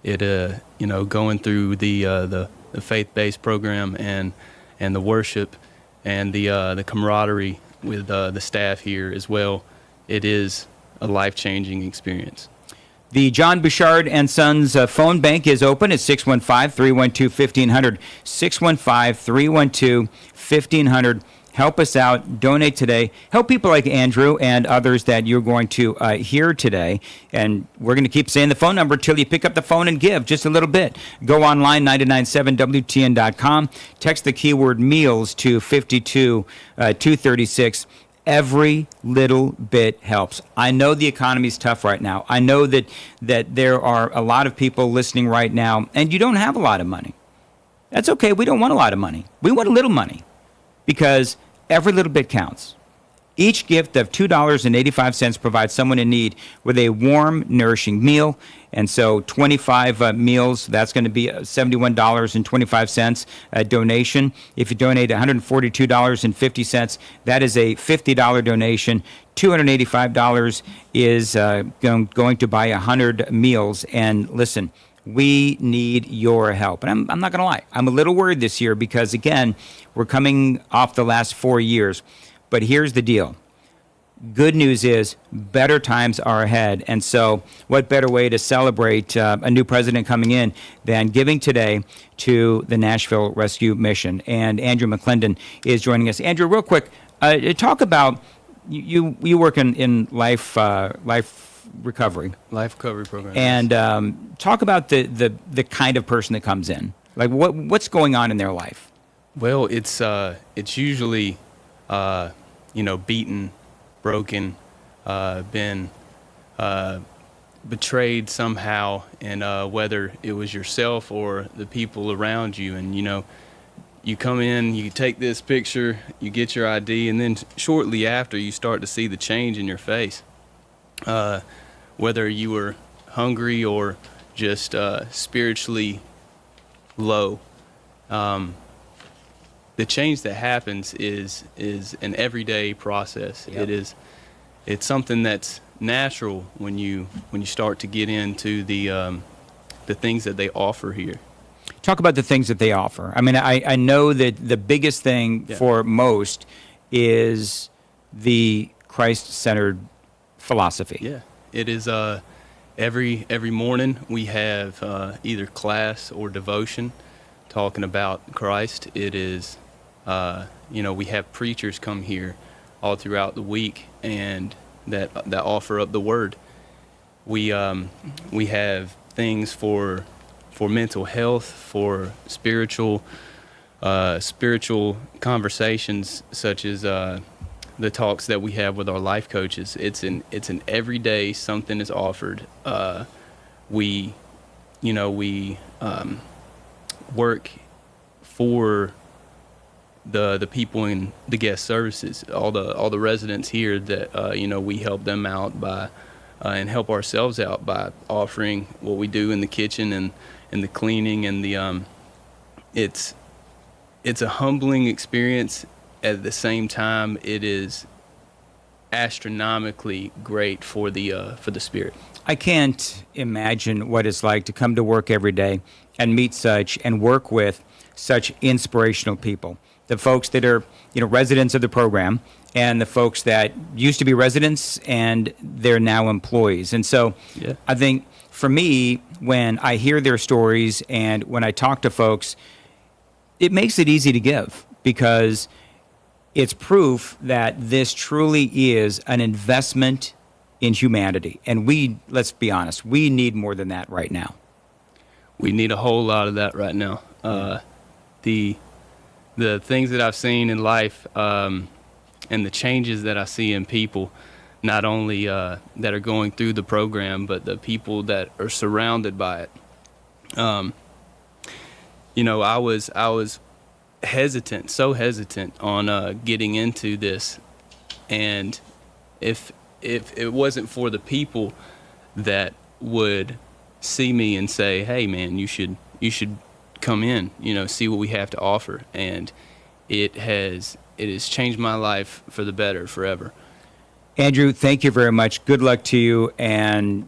Going through the faith-based program and the worship and the camaraderie with the staff here as well. It is a life-changing experience. The John Bouchard and Sons phone bank is open at 615-312-1500. 615-312-1500. Help us out. Donate today. Help people like Andrew and others that you're going to hear today. And we're going to keep saying the phone number until you pick up the phone and give just a little bit. Go online, 997WTN.com. Text the keyword meals to 52236. Every little bit helps. I know the economy's tough right now. I know that there are a lot of people listening right now, and you don't have a lot of money. That's okay. We don't want a lot of money. We want a little money because every little bit counts. Each gift of $2.85 provides someone in need with a warm, nourishing meal. And so 25 meals, that's going to be $71.25 donation. If you donate $142.50, that is a $50 donation. $285 is going to buy 100 meals. And listen, we need your help. And I'm not going to lie. I'm a little worried this year because, again, we're coming off the last 4 years. But here's the deal. Good news is better times are ahead. And so what better way to celebrate a new president coming in than giving today to the Nashville Rescue Mission. And Andrew McClendon is joining us. Andrew, real quick, talk about you work in life recovery. Life recovery program. And talk about the kind of person that comes in. Like what's going on in their life? Well, it's usually beaten, broken, been betrayed somehow, and whether it was yourself or the people around you. And you come in, you take this picture, you get your ID, and then shortly after you start to see the change in your face. Whether you were hungry or just spiritually low. The change that happens is an everyday process. Yep. It's something that's natural when you start to get into the things that they offer here. Talk about the things that they offer. I mean, I know that the biggest thing for most is the Christ-centered philosophy. Yeah, it is. Every morning we have either class or devotion talking about Christ. It is. We have preachers come here all throughout the week and that offer up the word. We have things for mental health, for spiritual spiritual conversations such as the talks that we have with our life coaches. It's an everyday something is offered. We work for the people in the guest services, all the residents here that we help them out by and help ourselves out by offering what we do in the kitchen and the cleaning and the it's a humbling experience. At the same time, it is astronomically great for the spirit. I can't imagine what it's like to come to work every day and meet such and work with such inspirational people. The folks that are, residents of the program, and the folks that used to be residents and they're now employees. And so I think for me, when I hear their stories and when I talk to folks, it makes it easy to give, because it's proof that this truly is an investment in humanity. And let's be honest, we need more than that right now. We need a whole lot of that right now. The things that I've seen in life and the changes that I see in people, not only that are going through the program, but the people that are surrounded by it. I was so hesitant on getting into this, and if it wasn't for the people that would see me and say, "Hey, man, you should come in, see what we have to offer," and it has changed my life for the better forever. Andrew, thank you very much. Good luck to you, and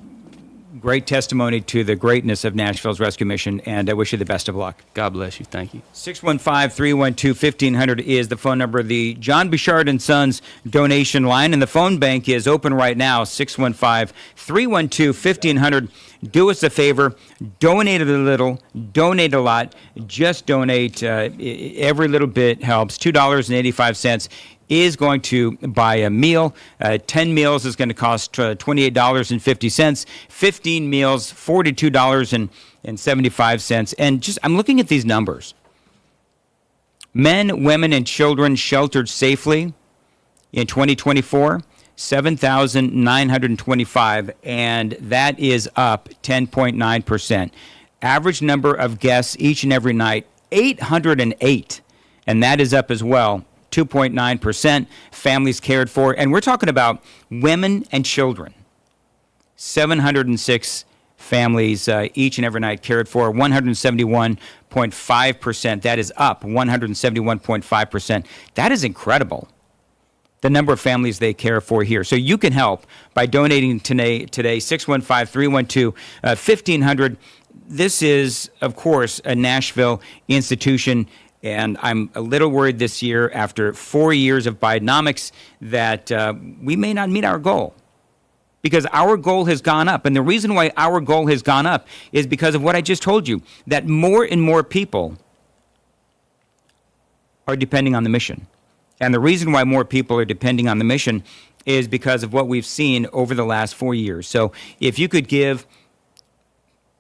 great testimony to the greatness of Nashville's Rescue Mission, and I wish you the best of luck. God bless you. Thank you. 615-312-1500 is the phone number. The John Bouchard & Sons donation line, and the phone bank is open right now, 615-312-1500. Do us a favor. Donate a little. Donate a lot. Just donate. Every little bit helps. $2.85 is going to buy a meal. 10 meals is going to cost $28.50. 15 meals, $42.75. And I'm looking at these numbers. Men, women, and children sheltered safely in 2024, 7,925, and that is up 10.9%. Average number of guests each and every night, 808, and that is up as well, 2.9%. Families cared for, and we're talking about women and children. 706 families each and every night cared for, 171.5%. That is up 171.5%. That is incredible, the number of families they care for here. So you can help by donating today 615-312-1500. This is, of course, a Nashville institution. And I'm a little worried this year, after 4 years of Bidenomics, that we may not meet our goal, because our goal has gone up. And the reason why our goal has gone up is because of what I just told you, that more and more people are depending on the mission. And the reason why more people are depending on the mission is because of what we've seen over the last 4 years. So if you could give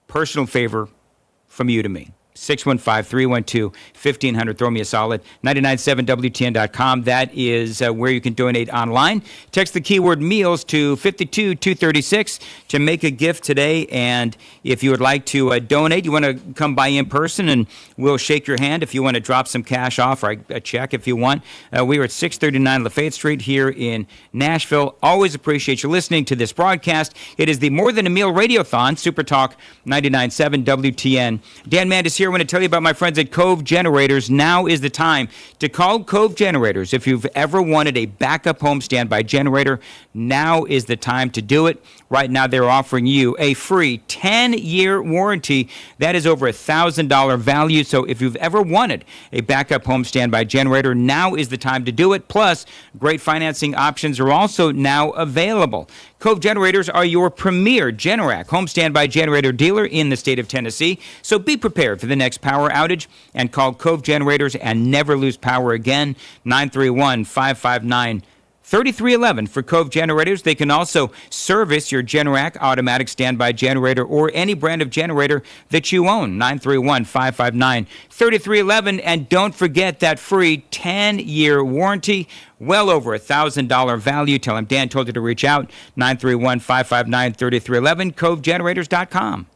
personal favor from you to me, 615-312-1500. Throw me a solid. 997WTN.com. That is where you can donate online. Text the keyword meals to 52236 to make a gift today. And if you would like to donate, you want to come by in person and we'll shake your hand. If you want to drop some cash off, or a check if you want. We are at 639 Lafayette Street here in Nashville. Always appreciate you listening to this broadcast. It is the More Than a Meal Radiothon, Super Talk 99.7 WTN. Dan Mandis here. I want to tell you about my friends at Cove Generators. Now is the time to call Cove Generators. If you've ever wanted a backup home standby generator, now is the time to do it. Right now, they're offering you a free 10-year warranty. That is over $1,000 value. So if you've ever wanted a backup home standby generator, now is the time to do it. Plus, great financing options are also now available. Cove Generators are your premier Generac home standby generator dealer in the state of Tennessee. So be prepared for the next power outage and call Cove Generators and never lose power again. 931-559-5555. 3311 for Cove generators. They can also service your Generac automatic standby generator or any brand of generator that you own. 931-559-3311. And don't forget that free 10-year warranty. Well over $1,000 value. Tell him Dan told you to reach out. 931-559-3311. CoveGenerators.com.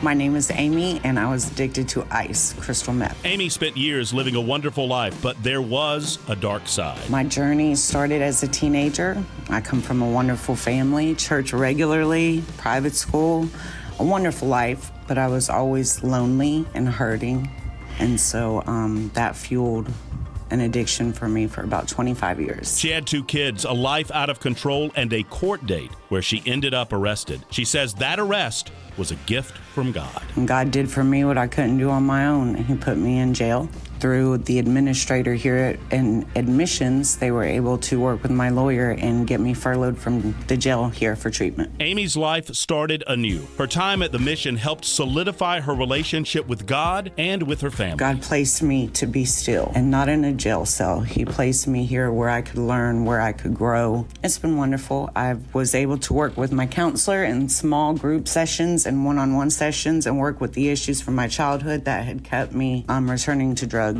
My name is Amy, and I was addicted to ice, crystal meth. Amy spent years living a wonderful life, but there was a dark side. My journey started as a teenager. I come from a wonderful family, church regularly, private school, a wonderful life, but I was always lonely and hurting. And so that fueled an addiction for me for about 25 years. She had 2 kids, a life out of control, and a court date where she ended up arrested. She says that arrest was a gift from God. And God did for me what I couldn't do on my own. He put me in jail. Through the administrator here in admissions, they were able to work with my lawyer and get me furloughed from the jail here for treatment. Amy's life started anew. Her time at the mission helped solidify her relationship with God and with her family. God placed me to be still and not in a jail cell. He placed me here where I could learn, where I could grow. It's been wonderful. I was able to work with my counselor in small group sessions and one-on-one sessions and work with the issues from my childhood that had kept me returning to drugs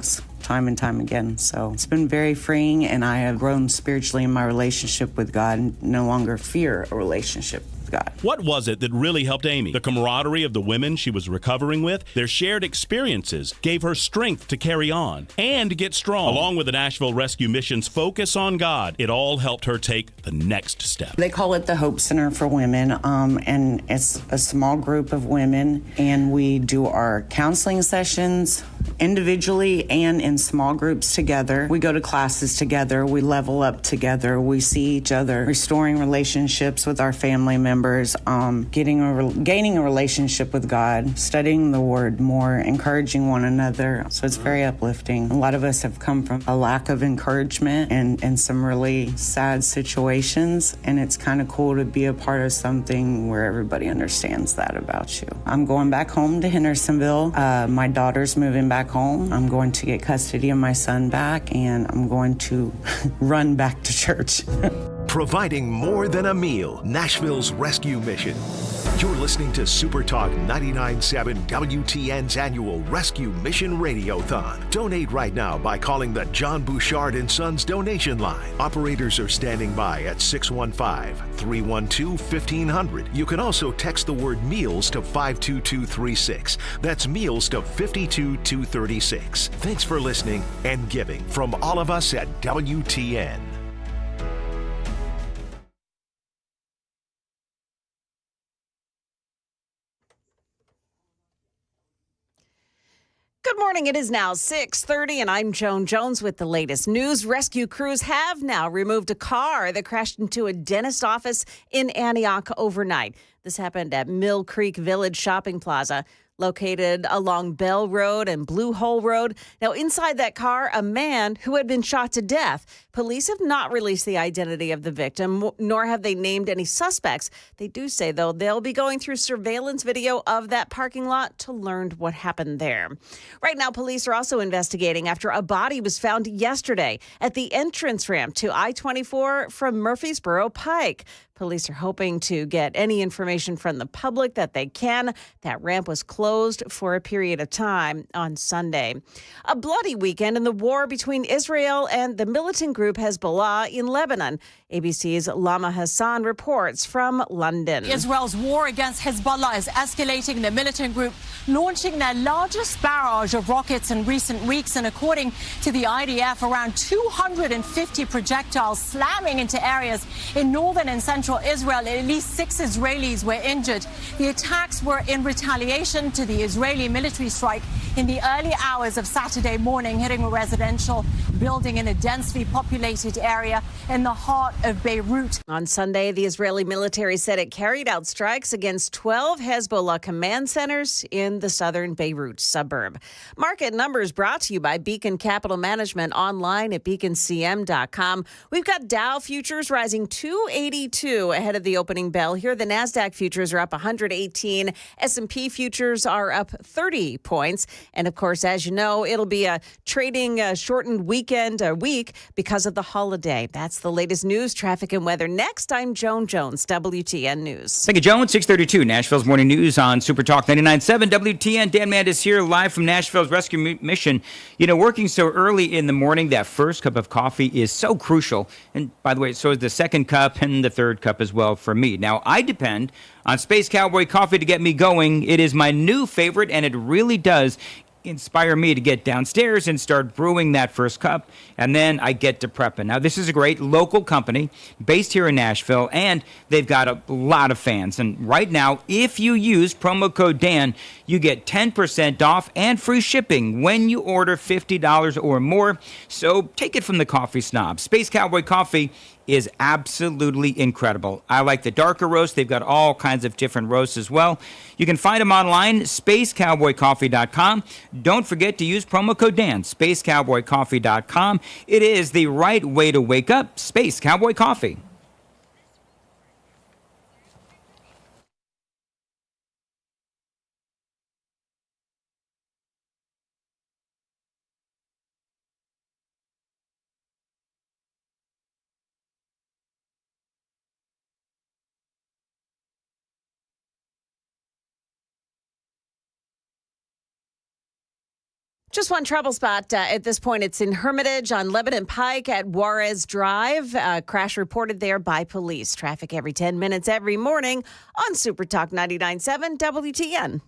time and time again. So it's been very freeing, and I have grown spiritually in my relationship with God and no longer fear a relationship with God. What was it that really helped Amy? The camaraderie of the women she was recovering with, their shared experiences gave her strength to carry on and get strong. Along with the Nashville Rescue Mission's focus on God, it all helped her take the next step. They call it the Hope Center for Women, and it's a small group of women, and we do our counseling sessions individually and in small groups together. We go to classes together. We level up together. We see each other, restoring relationships with our family members, gaining a relationship with God, studying the Word more, encouraging one another. So it's very uplifting. A lot of us have come from a lack of encouragement and some really sad situations, and it's kind of cool to be a part of something where everybody understands that about you. I'm going back home to Hendersonville. My daughter's moving back home. I'm going to get custody of my son back, and I'm going to run back to church. Providing more than a meal, Nashville's Rescue Mission. You're listening to Super Talk 99.7 WTN's annual Rescue Mission Radiothon. Donate right now by calling the John Bouchard & Sons donation line. Operators are standing by at 615-312-1500. You can also text the word meals to 52236. That's meals to 52236. Thanks for listening and giving from all of us at WTN. Good morning. It is now 6:30, and I'm Joan Jones with the latest news. Rescue crews have now removed a car that crashed into a dentist office in Antioch overnight. This happened at Mill Creek Village Shopping Plaza, located along Bell Road and Blue Hole Road. Now, inside that car, a man who had been shot to death. Police have not released the identity of the victim, nor have they named any suspects. They do say, though, they'll be going through surveillance video of that parking lot to learn what happened there. Right now, police are also investigating after a body was found yesterday at the entrance ramp to I-24 from Murfreesboro Pike. Police are hoping to get any information from the public that they can. That ramp was closed for a period of time on Sunday. A bloody weekend in the war between Israel and the militant group Hezbollah in Lebanon. ABC's Lama Hassan reports from London. Israel's war against Hezbollah is escalating. The militant group launching their largest barrage of rockets in recent weeks, and according to the IDF, around 250 projectiles slamming into areas in northern and central Israel. At least 6 Israelis were injured. The attacks were in retaliation to the Israeli military strike in the early hours of Saturday morning, hitting a residential building in a densely populated area in the heart of Beirut. On Sunday, the Israeli military said it carried out strikes against 12 Hezbollah command centers in the southern Beirut suburb. Market numbers brought to you by Beacon Capital Management, online at beaconcm.com. We've got Dow futures rising 282 ahead of the opening bell here. The NASDAQ futures are up 118. S&P futures are up 30 points. And of course, as you know, it'll be a trading shortened week because of the holiday. That's the latest news, traffic, and weather. Next, I'm Joan Jones, WTN News. Thank you, Joan. 6:32, Nashville's Morning News on Super Talk 99.7 WTN. Dan Mandis here, live from Nashville's rescue mission. You know, working so early in the morning, that first cup of coffee is so crucial. And by the way, so is the second cup and the third cup as well for me. Now, I depend on Space Cowboy Coffee to get me going. It is my new favorite, and it really does inspire me to get downstairs and start brewing that first cup, and then I get to prepping. Now, this is a great local company based here in Nashville, and they've got a lot of fans. And right now, if you use promo code Dan, you get 10% off and free shipping when you order $50 or more. So take it from the coffee snob. Space Cowboy Coffee is absolutely incredible. I like the darker roast. They've got all kinds of different roasts as well. You can find them online, spacecowboycoffee.com. Don't forget to use promo code Dan, spacecowboycoffee.com. It is the right way to wake up. Space Cowboy Coffee. Just one trouble spot at this point. It's in Hermitage on Lebanon Pike at Juarez Drive. Crash reported there by police. Traffic every 10 minutes every morning on Super Talk 99.7 WTN.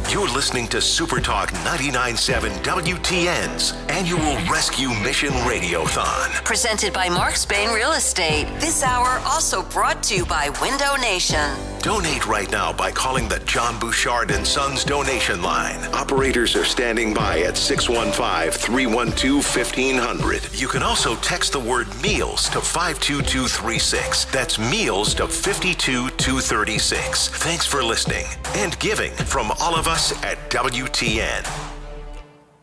You're listening to Super Talk 99.7 WTN's annual Rescue Mission Radiothon. Presented by Mark Spain Real Estate. This hour also brought to you by Window Nation. Donate right now by calling the John Bouchard & Sons donation line. Operators are standing by at 615-312-1500. You can also text the word MEALS to 52236. That's MEALS to 52236. Thanks for listening and giving from all of us at WTN.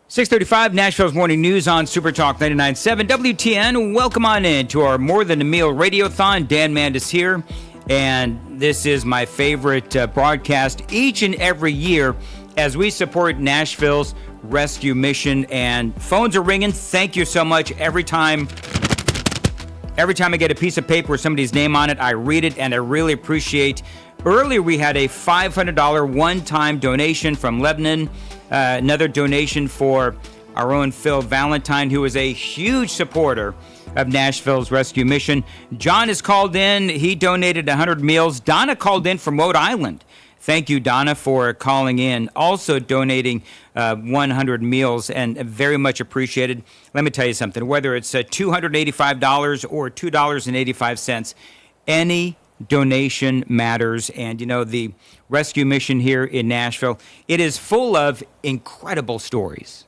6:35, Nashville's Morning News on Super Talk 99.7 WTN. Welcome on in to our More Than a Meal Radiothon. Dan Mandis here, and this is my favorite broadcast each and every year as we support Nashville's rescue mission. And phones are ringing. Thank you so much. Every time I get a piece of paper with somebody's name on it, I read it, and I really appreciate. Earlier, we had a $500 one-time donation from Lebanon. Another donation for our own Phil Valentine, who is a huge supporter of Nashville's rescue mission. John has called in. He donated 100 meals. Donna called in from Rhode Island. Thank you, Donna, for calling in. Also donating 100 meals, and very much appreciated. Let me tell you something. Whether it's $285 or $2.85, any donation matters. And, you know, the rescue mission here in Nashville, it is full of incredible stories.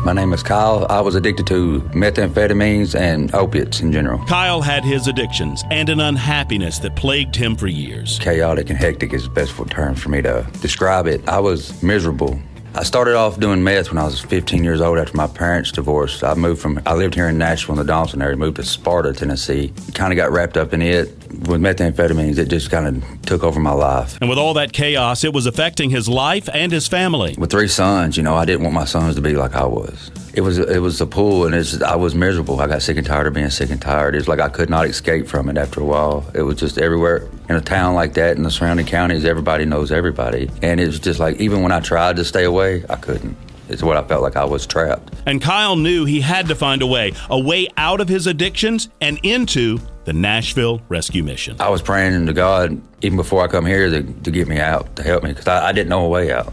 My name is Kyle. I was addicted to methamphetamines and opiates in general. Kyle had his addictions and an unhappiness that plagued him for years. Chaotic and hectic is the best term for me to describe it. I was miserable. I started off doing meth when I was 15 years old after my parents divorced. I lived here in Nashville in the Donaldson area, moved to Sparta, Tennessee. Kind of got wrapped up in it. With methamphetamines, it just kind of took over my life. And with all that chaos, it was affecting his life and his family. With 3 sons, you know, I didn't want my sons to be like I was. It was a pull, and I was miserable. I got sick and tired of being sick and tired. It's like I could not escape from it after a while. It was just everywhere. In a town like that, in the surrounding counties, everybody knows everybody. And it was just like, even when I tried to stay away, I couldn't. It's what I felt like I was trapped. And Kyle knew he had to find a way out of his addictions and into the Nashville Rescue Mission. I was praying to God, even before I come here, to get me out, to help me, because I didn't know a way out.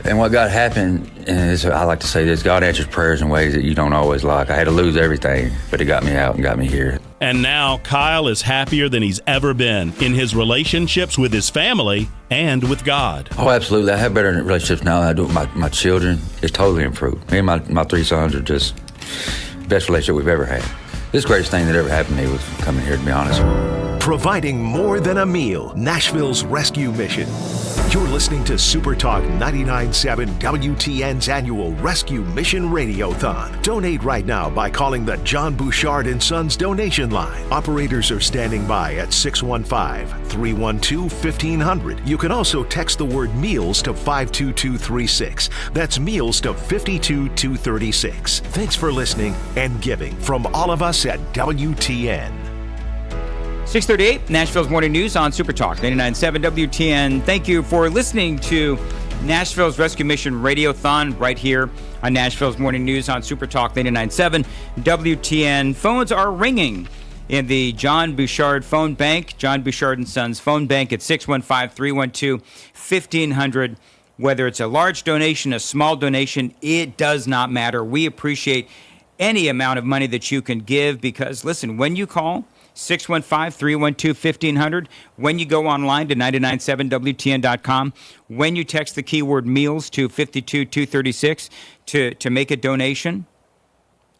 And what God happened, and I like to say this, God answers prayers in ways that you don't always like. I had to lose everything, but it got me out and got me here. And now Kyle is happier than he's ever been in his relationships with his family and with God. Oh, absolutely. I have better relationships now than I do with my children. It's totally improved. Me and my 3 sons are just the best relationship we've ever had. This greatest thing that ever happened to me was coming here, to be honest. Providing more than a meal, Nashville's rescue mission. You're listening to Super Talk 99.7 WTN's annual Rescue Mission Radiothon. Donate right now by calling the John Bouchard & Sons donation line. Operators are standing by at 615-312-1500. You can also text the word meals to 52236. That's meals to 52236. Thanks for listening and giving from all of us at WTN. 6:38, Nashville's Morning News on Super Talk 99.7 WTN. Thank you for listening to Nashville's Rescue Mission Radiothon right here on Nashville's Morning News on Super Talk 99.7 WTN. Phones are ringing in the John Bouchard phone bank, John Bouchard & Sons phone bank at 615-312-1500. Whether it's a large donation, a small donation, it does not matter. We appreciate any amount of money that you can give because, listen, when you call 615-312-1500, when you go online to 997WTN.com, when you text the keyword meals to 52236 to make a donation,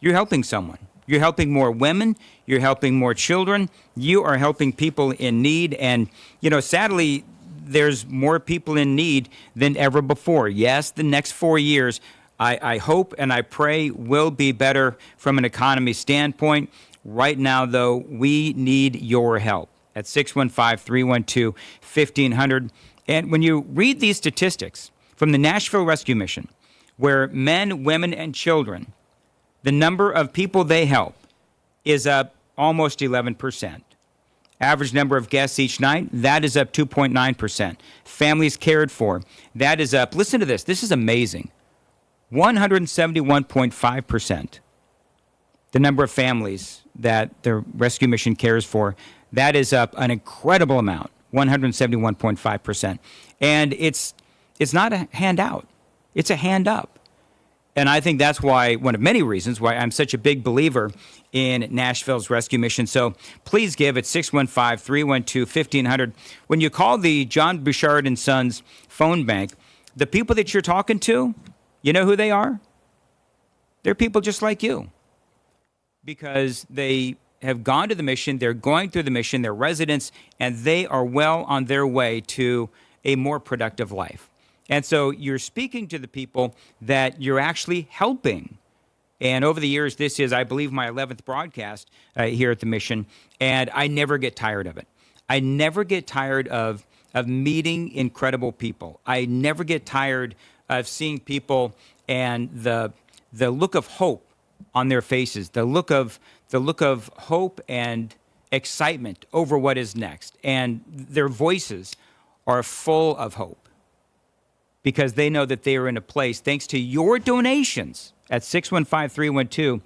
you're helping someone. You're helping more women. You're helping more children. You are helping people in need. And, you know, sadly, there's more people in need than ever before. Yes, the next 4 years, I hope and I pray will be better from an economy standpoint. Right now, though, we need your help at 615-312-1500. And when you read these statistics from the Nashville Rescue Mission, where men, women, and children, the number of people they help is up almost 11%. Average number of guests each night, that is up 2.9%. Families cared for, that is up, listen to this, this is amazing, 171.5%. The number of families that the rescue mission cares for, that is up an incredible amount, 171.5%. And it's not a handout, it's a hand up. And I think that's why, one of many reasons why I'm such a big believer in Nashville's rescue mission. So please give at 615-312-1500. When you call the John Bouchard & Sons phone bank, the people that you're talking to, you know who they are? They're people just like you. Because they have gone to the mission, they're going through the mission, they're residents, and they are well on their way to a more productive life. And so you're speaking to the people that you're actually helping. And over the years, this is, I believe, my 11th broadcast here at the mission, and I never get tired of it. I never get tired of meeting incredible people. I never get tired of seeing people and the look of hope on their faces, the look of hope and excitement over what is next. And their voices are full of hope because they know that they are in a place, thanks to your donations at 615-312,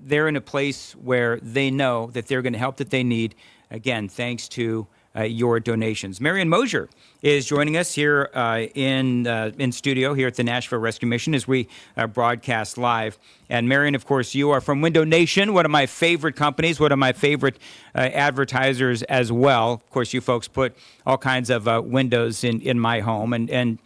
they're in a place where they know that they're going to help that they need. Again, thanks to your donations. Marion Mosier is joining us here in studio here at the Nashville Rescue Mission as we broadcast live. And Marion, of course, you are from Window Nation, one of my favorite companies, one of my favorite advertisers as well. Of course, you folks put all kinds of windows in my home.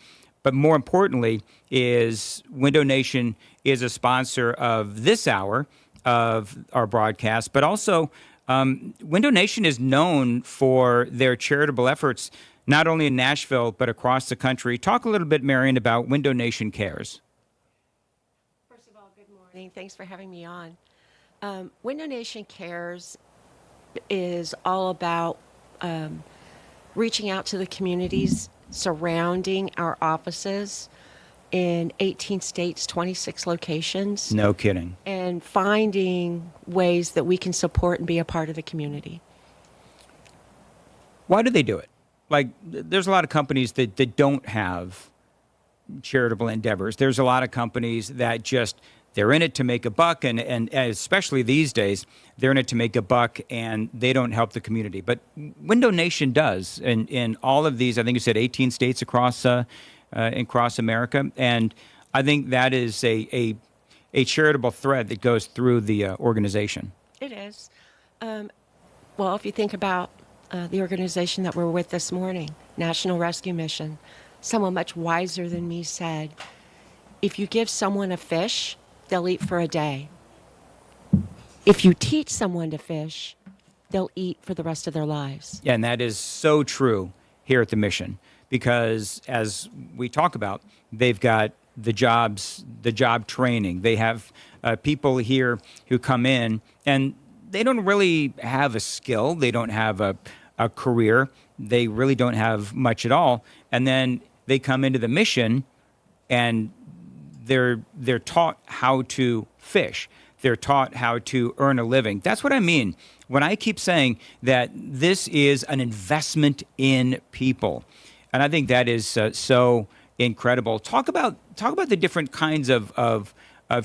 But more importantly is Window Nation is a sponsor of this hour of our broadcast, but also Window Nation is known for their charitable efforts, not only in Nashville, but across the country. Talk a little bit, Marion, about Window Nation Cares. First of all, good morning. Thanks for having me on. Window Nation Cares is all about reaching out to the communities surrounding our offices in 18 states, 26 locations. No kidding. And finding ways that we can support and be a part of the community. Why do they do it? Like, there's a lot of companies that don't have charitable endeavors. There's a lot of companies that just, they're in it to make a buck, and especially these days, they're in it to make a buck, and they don't help the community. But Window Nation does, in all of these, I think you said 18 states across America, and I think that is a charitable thread that goes through the organization. It is. Well, if you think about the organization that we're with this morning, National Rescue Mission, someone much wiser than me said, if you give someone a fish, they'll eat for a day. If you teach someone to fish, they'll eat for the rest of their lives. Yeah, and that is so true here at the mission, because as we talk about, they've got the job training. They have people here who come in and they don't really have a skill. They don't have a career. They really don't have much at all. And then they come into the mission and they're taught how to fish. They're taught how to earn a living. That's what I mean when I keep saying that this is an investment in people. And I think that is so incredible. Talk about the different kinds of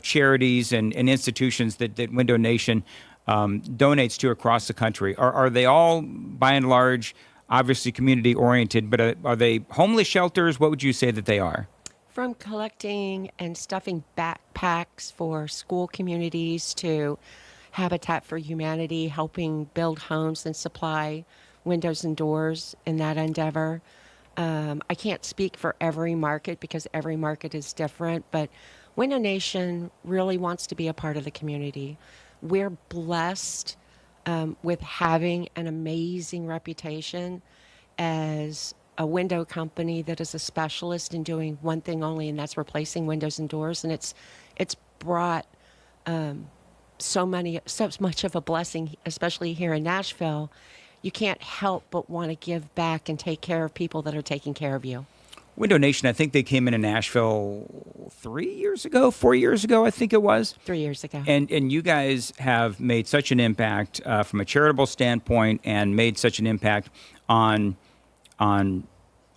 charities and institutions that Window Nation donates to across the country. Are they all, by and large, obviously community oriented, but are they homeless shelters? What would you say that they are? From collecting and stuffing backpacks for school communities to Habitat for Humanity, helping build homes and supply windows and doors in that endeavor. I can't speak for every market because every market is different, but Window Nation really wants to be a part of the community. We're blessed with having an amazing reputation as a window company that is a specialist in doing one thing only, and that's replacing windows and doors. And it's brought so much of a blessing, especially here in Nashville. You can't help but want to give back and take care of people that are taking care of you. Window Nation, I think they came into Nashville 4 years ago, I think it was. 3 years ago. And you guys have made such an impact from a charitable standpoint and made such an impact on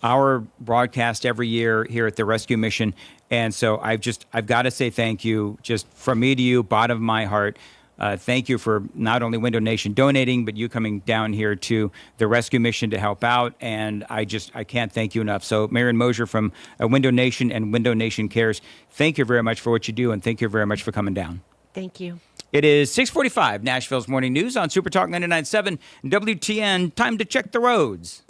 our broadcast every year here at the Rescue Mission. And so I've got to say thank you, just from me to you, bottom of my heart. Thank you for not only Window Nation donating, but you coming down here to the Rescue Mission to help out. And I can't thank you enough. So Marion Mosier from Window Nation and Window Nation Cares, thank you very much for what you do. And thank you very much for coming down. Thank you. It is 6:45, Nashville's Morning News on Super Talk 99.7 WTN. Time to check the roads.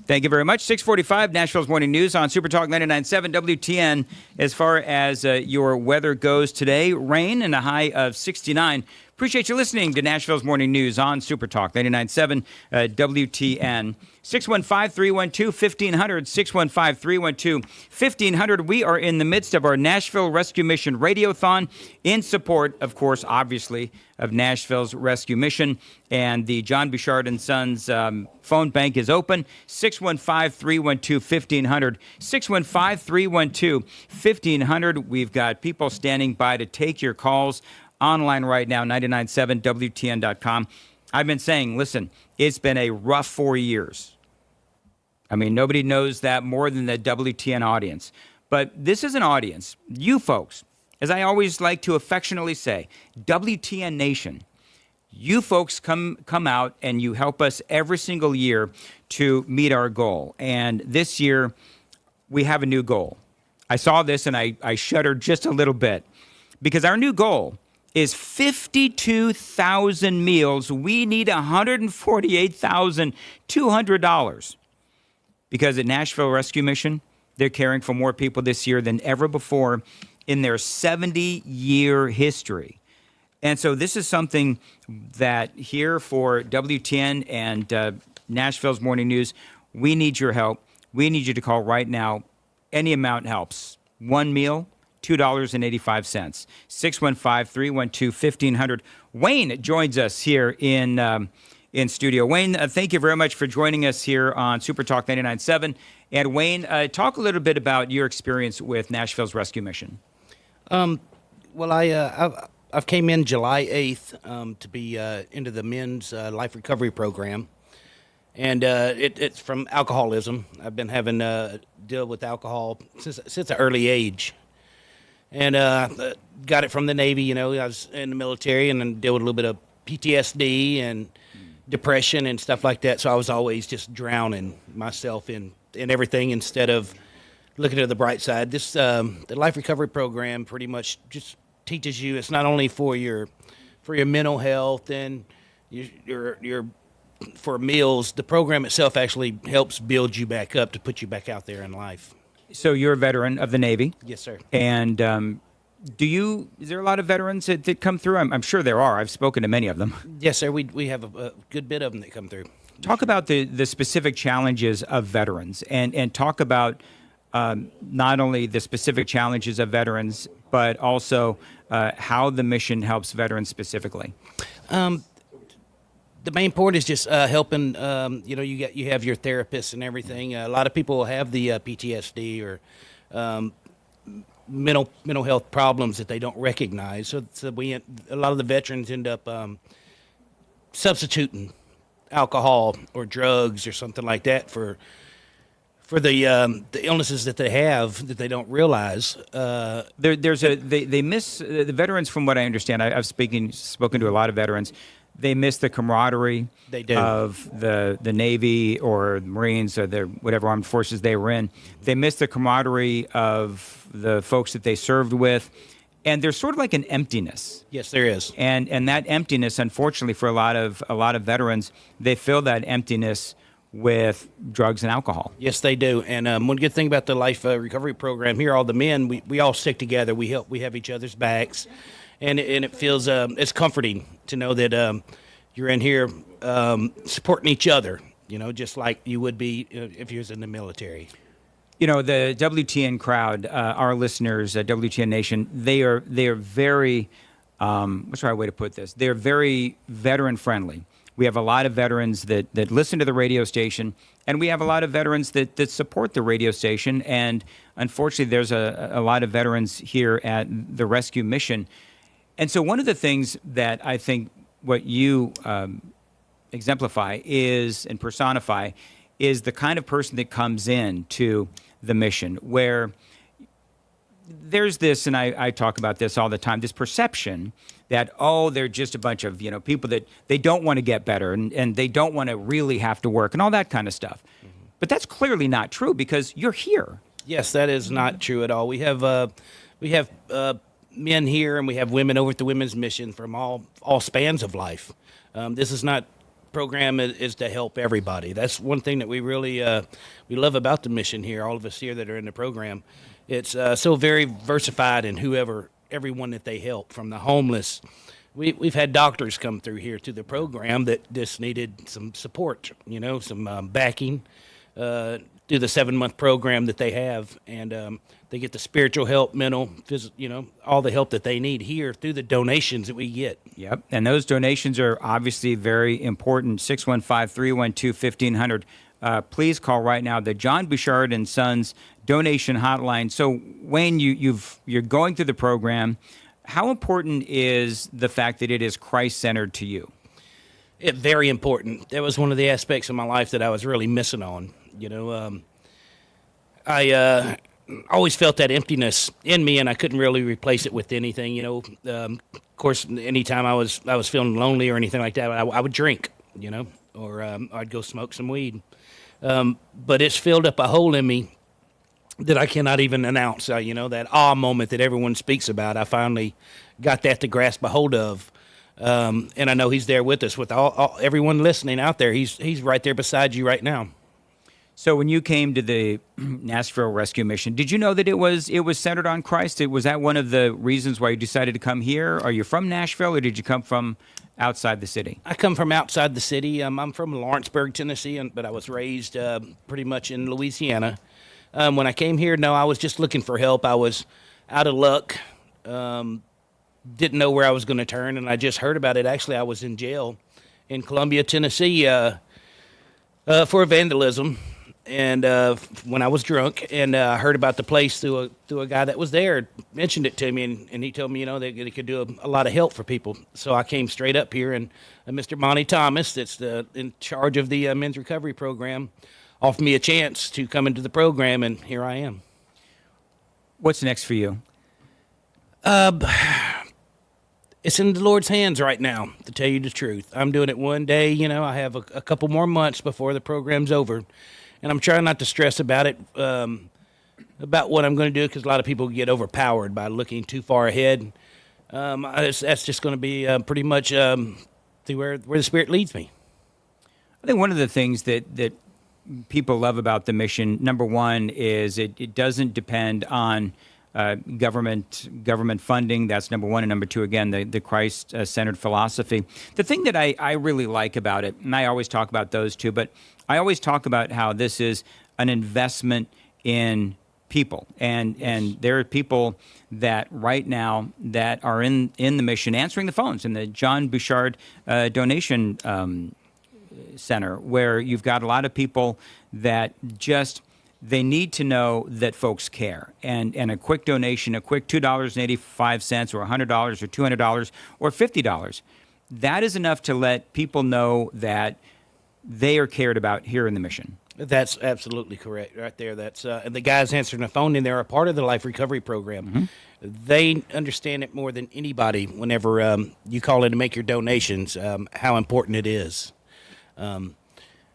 Thank you very much. 6:45, Nashville's Morning News on Super Talk 99.7 WTN. As far as your weather goes today, rain and a high of 69. Appreciate you listening to Nashville's Morning News on Super Talk 99.7 WTN. 615-312-1500, 615-312-1500. We are in the midst of our Nashville Rescue Mission Radiothon in support, of course, obviously, of Nashville's Rescue Mission. And the John Bouchard & Sons phone bank is open, 615-312-1500, 615-312-1500. We've got people standing by to take your calls online right now, 997WTN.com. I've been saying, listen, it's been a rough 4 years. I mean, nobody knows that more than the WTN audience. But this is an audience, you folks, as I always like to affectionately say, WTN Nation, you folks come out and you help us every single year to meet our goal. And this year, we have a new goal. I saw this and I shuddered just a little bit because our new goal is 52,000 meals. We need $148,200 because at Nashville Rescue Mission, they're caring for more people this year than ever before in their 70-year history. And so this is something that here for WTN and Nashville's Morning News, we need your help. We need you to call right now. Any amount helps. One meal, $2.85. 615-312-1500. Wayne joins us here in studio. Wayne, thank you very much for joining us here on Super Talk 99.7. And Wayne, talk a little bit about your experience with Nashville's Rescue Mission. Well, I've came in July 8th to be into the men's life recovery program. And it's from alcoholism. I've been having to deal with alcohol since an early age. And got it from the Navy, you know. I was in the military and then dealt with a little bit of PTSD and depression and stuff like that. So I was always just drowning myself in everything instead of looking at the bright side. This the life recovery program pretty much just teaches you it's not only for your mental health and your for meals. The program itself actually helps build you back up to put you back out there in life. So you're a veteran of the Navy. Yes, sir. And is there a lot of veterans that come through? I'm sure there are. I've spoken to many of them. Yes, sir. We have a good bit of them that come through. Talk about the specific challenges of veterans and talk about not only the specific challenges of veterans, but also how the mission helps veterans specifically. The main point is just helping. You have your therapists and everything. A lot of people have the PTSD or mental health problems that they don't recognize. So a lot of the veterans end up substituting alcohol or drugs or something like that for the illnesses that they have that they don't realize. They miss the veterans. From what I understand, I've spoken to a lot of veterans. They miss the camaraderie of the Navy or the Marines or whatever armed forces they were in. They miss the camaraderie of the folks that they served with. And there's sort of like an emptiness. Yes, there is. And that emptiness, unfortunately, for a lot of veterans, they fill that emptiness with drugs and alcohol. Yes, they do. And one good thing about the life recovery program here, all the men, we all stick together. We have each other's backs. And it feels it's comforting to know that you're in here supporting each other, just like you would be if you was in the military. The WTN crowd, our listeners, WTN Nation, they are very, what's the right way to put this? They're very veteran friendly. We have a lot of veterans that listen to the radio station, and we have a lot of veterans that support the radio station. And unfortunately, there's a lot of veterans here at the Rescue Mission. And so one of the things that I think what you exemplify and personify is the kind of person that comes in to the mission where there's this, and I talk about this all the time, this perception that, they're just a bunch of, people that they don't want to get better and they don't want to really have to work and all that kind of stuff. Mm-hmm. But that's clearly not true because you're here. Yes, that is not true at all. We have men here and we have women over at the Women's Mission from all spans of life. This is not program is to help everybody. That's one thing that we really we love about the mission here, all of us here that are in the program. It's so very versified in everyone that they help, from the homeless. We've had doctors come through here to the program that just needed some support, some backing through the 7-month program that they have, and they get the spiritual help, mental, physical, all the help that they need here through the donations that we get. Yep, and those donations are obviously very important. 615-312-1500. Please call right now, the John Bouchard and Sons donation hotline. So, Wayne, you're going through the program. How important is the fact that it is Christ-centered to you? Very important. That was one of the aspects of my life that I was really missing on. I always felt that emptiness in me, and I couldn't really replace it with anything. Of course, anytime I was feeling lonely or anything like that, I would drink. Or I'd go smoke some weed. But it's filled up a hole in me that I cannot even announce. That awe moment that everyone speaks about. I finally got that to grasp a hold of. And I know he's there with us, with all everyone listening out there. He's right there beside you right now. So when you came to the Nashville Rescue Mission, did you know that it was centered on Christ? Was that one of the reasons why you decided to come here? Are you from Nashville, or did you come from outside the city? I come from outside the city. I'm from Lawrenceburg, Tennessee, but I was raised pretty much in Louisiana. When I came here, no, I was just looking for help. I was out of luck. Didn't know where I was going to turn, and I just heard about it. Actually, I was in jail in Columbia, Tennessee, for vandalism, and when I was drunk, and I heard about the place through a guy that was there, mentioned it to me, and he told me, that it could do a lot of help for people. So I came straight up here, and Mr. Monty Thomas, that's in charge of the men's recovery program, offered me a chance to come into the program, and here I am. What's next for you? It's in the Lord's hands right now, to tell you the truth. I'm doing it one day. I have a couple more months before the program's over. And I'm trying not to stress about it, about what I'm going to do, because a lot of people get overpowered by looking too far ahead. That's just going to be pretty much to where the Spirit leads me. I think one of the things that people love about the mission, number one, is it doesn't depend on government funding. That's number one. And number two, again, the Christ-centered philosophy. The thing that I really like about it, and I always talk about those two, but I always talk about how this is an investment in people. And there are people that right now that are in the mission answering the phones in the John Bouchard donation center, where you've got a lot of people that just... they need to know that folks care. And a quick donation, a quick $2.85 or $100 or $200 or $50, that is enough to let people know that they are cared about here in the mission. That's absolutely correct right there. That's and the guys answering the phone, and they're a part of the Life Recovery Program. Mm-hmm. They understand it more than anybody whenever you call in to make your donations, how important it is. And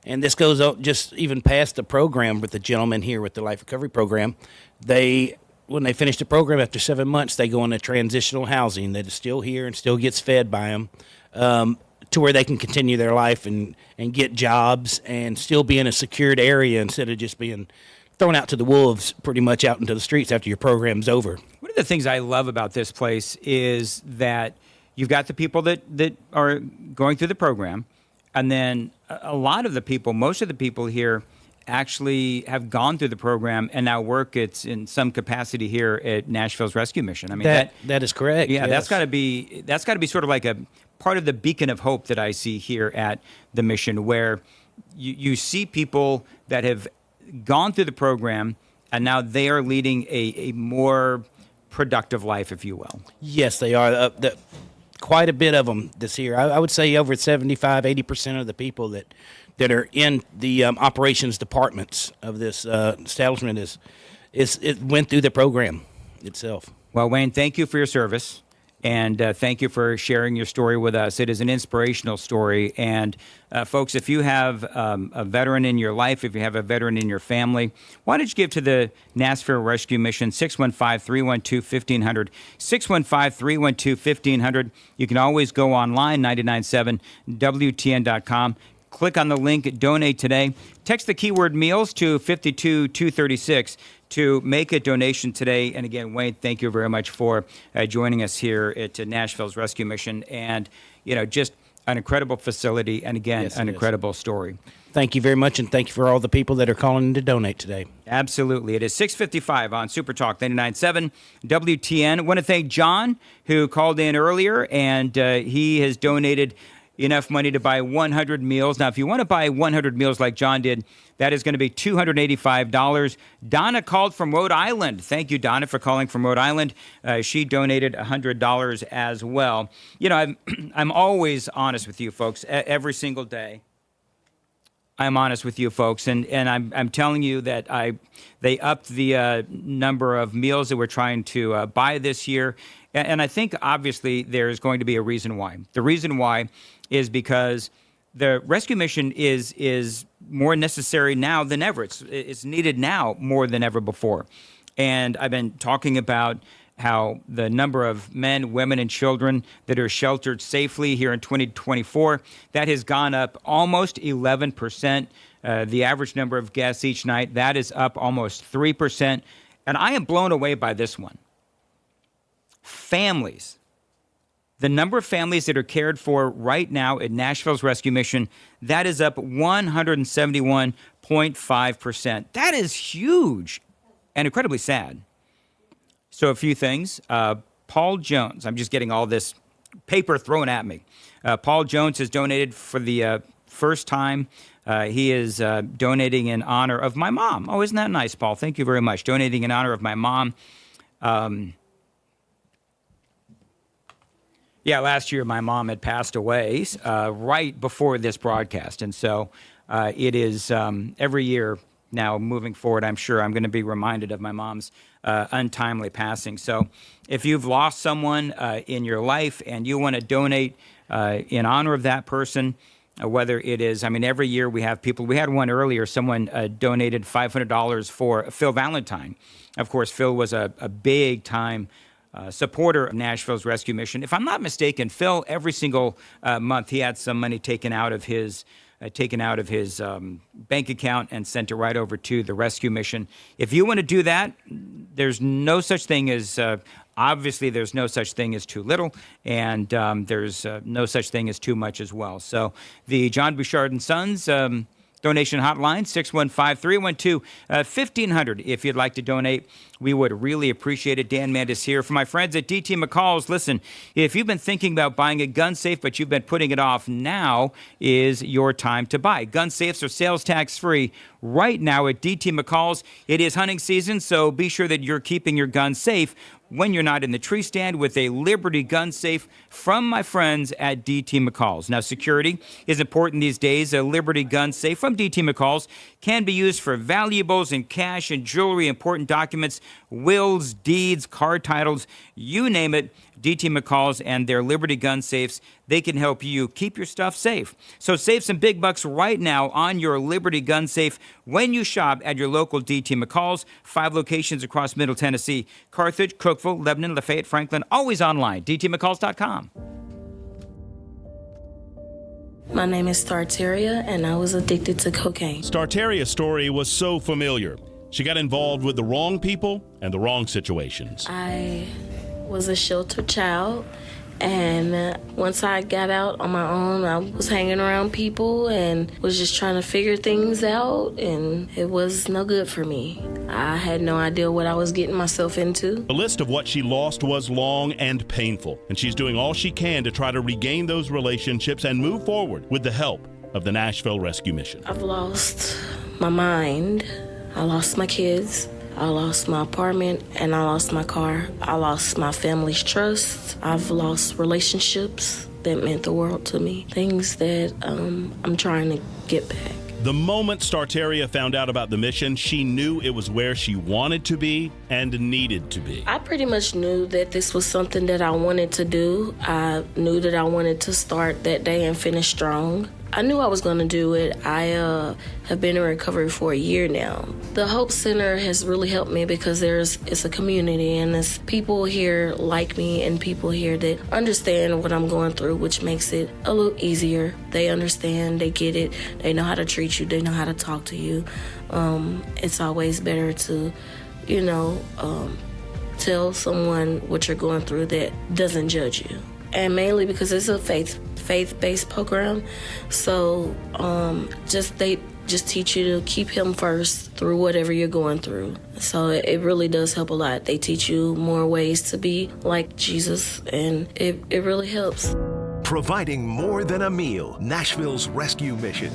this goes just even past the program with the gentleman here with the Life Recovery Program. When they finish the program after 7 months, they go into transitional housing that is still here and still gets fed by them, to where they can continue their life and get jobs and still be in a secured area instead of just being thrown out to the wolves, pretty much out into the streets after your program's over. One of the things I love about this place is that you've got the people that are going through the program, and then a lot of the people, most of the people here actually have gone through the program and now work in some capacity here at Nashville's Rescue Mission. I mean, that is correct. Yeah, yes. that's got to be sort of like a part of the beacon of hope that I see here at the mission, where you see people that have gone through the program and now they are leading a more productive life, if you will. Yes, they are. Quite a bit of them this year. I would say over 75, 80% of the people that are in the operations departments of this establishment it went through the program itself. Well, Wayne, thank you for your service, and thank you for sharing your story with us. It is an inspirational story, and folks, if you have a veteran in your life, if you have a veteran in your family, why don't you give to the Nashville Rescue Mission, 615-312-1500, 615-312-1500. You can always go online, 997WTN.com. Click on the link, donate today. Text the keyword meals to 52236 to make a donation today. And again, Wayne, thank you very much for joining us here at Nashville's Rescue Mission. And, just an incredible facility, and again, an incredible story. Thank you very much, and thank you for all the people that are calling in to donate today. Absolutely. It is 6:55 on Super Talk 99.7 WTN. I want to thank John, who called in earlier, and he has donated enough money to buy 100 meals. Now, if you want to buy 100 meals like John did, that is going to be $285. Donna called from Rhode Island. Thank you, Donna, for calling from Rhode Island. She donated $100 as well. You know, I'm always honest with you folks every single day. I'm honest with you folks, and I'm telling you that they upped the number of meals that we're trying to buy this year, and I think obviously there's going to be a reason why. The reason why is because the rescue mission is more necessary now than ever. It's needed now more than ever before, and I've been talking about how the number of men, women, and children that are sheltered safely here in 2024, that has gone up almost 11%. The average number of guests each night, that is up almost 3%. And I am blown away by this one. Families. The number of families that are cared for right now at Nashville's Rescue Mission, that is up 171.5%. That is huge and incredibly sad. So a few things. Paul Jones, I'm just getting all this paper thrown at me. Paul Jones has donated for the first time. He is donating in honor of my mom. Oh, isn't that nice, Paul? Thank you very much. Donating in honor of my mom. Last year my mom had passed away right before this broadcast. And so it is every year now moving forward, I'm sure I'm going to be reminded of my mom's untimely passing. So if you've lost someone in your life and you want to donate in honor of that person, whether it is, every year we have people. We had one earlier, someone donated $500 for Phil Valentine. Of course, Phil was a big time supporter of Nashville's Rescue Mission. If I'm not mistaken, Phil, every single month, he had some money taken out of his bank account and sent it right over to the rescue mission. If you want to do that, there's no such thing as, obviously there's no such thing as too little, and there's no such thing as too much as well. So the John Bouchard and Sons donation hotline, 615-312-1500. If you'd like to donate, we would really appreciate it. Dan Mandis here. For my friends at DT McCall's, listen, if you've been thinking about buying a gun safe, but you've been putting it off, now is your time to buy. Gun safes are sales tax free right now at DT McCall's. It is hunting season, so be sure that you're keeping your gun safe when you're not in the tree stand with a Liberty gun safe from my friends at DT McCall's. Now, security is important these days. A Liberty gun safe from DT McCall's can be used for valuables and cash and jewelry, important documents, wills, deeds, car titles, you name it. DT McCall's and their Liberty gun safes, they can help you keep your stuff safe. So save some big bucks right now on your Liberty gun safe when you shop at your local DT McCall's. 5 locations across Middle Tennessee: Carthage, Cookeville, Lebanon, Lafayette, Franklin. Always online, dtmccalls.com. My name is Staria, and I was addicted to cocaine. Staria's story was so familiar. She got involved with the wrong people and the wrong situations. I was a sheltered child, and once I got out on my own, I was hanging around people and was just trying to figure things out, and it was no good for me. I had no idea what I was getting myself into. The list of what she lost was long and painful, and she's doing all she can to try to regain those relationships and move forward with the help of the Nashville Rescue Mission. I've lost my mind. I lost my kids. I lost my apartment, and I lost my car. I lost my family's trust. I've lost relationships that meant the world to me. Things that I'm trying to get back. The moment Staria found out about the mission, she knew it was where she wanted to be and needed to be. I pretty much knew that this was something that I wanted to do. I knew that I wanted to start that day and finish strong. I knew I was going to do it. I have been in recovery for a year now. The Hope Center has really helped me because it's a community, and there's people here like me and people here that understand what I'm going through, which makes it a little easier. They understand, they get it, they know how to treat you, they know how to talk to you. It's always better to, tell someone what you're going through that doesn't judge you. And mainly because it's a faith-based program, so they just teach you to keep him first through whatever you're going through. So it really does help a lot. They teach you more ways to be like Jesus, and it really helps. providing more than a meal. Nashville's rescue mission.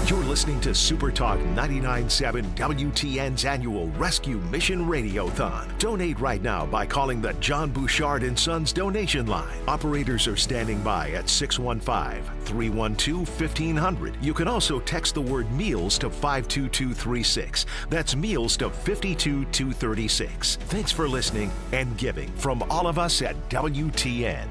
You're listening to Super Talk 99.7 WTN's annual Rescue Mission Radiothon. Donate right now by calling the John Bouchard & Sons donation line. Operators are standing by at 615-312-1500. You can also text the word meals to 52236. That's meals to 52236. Thanks for listening and giving from all of us at WTN.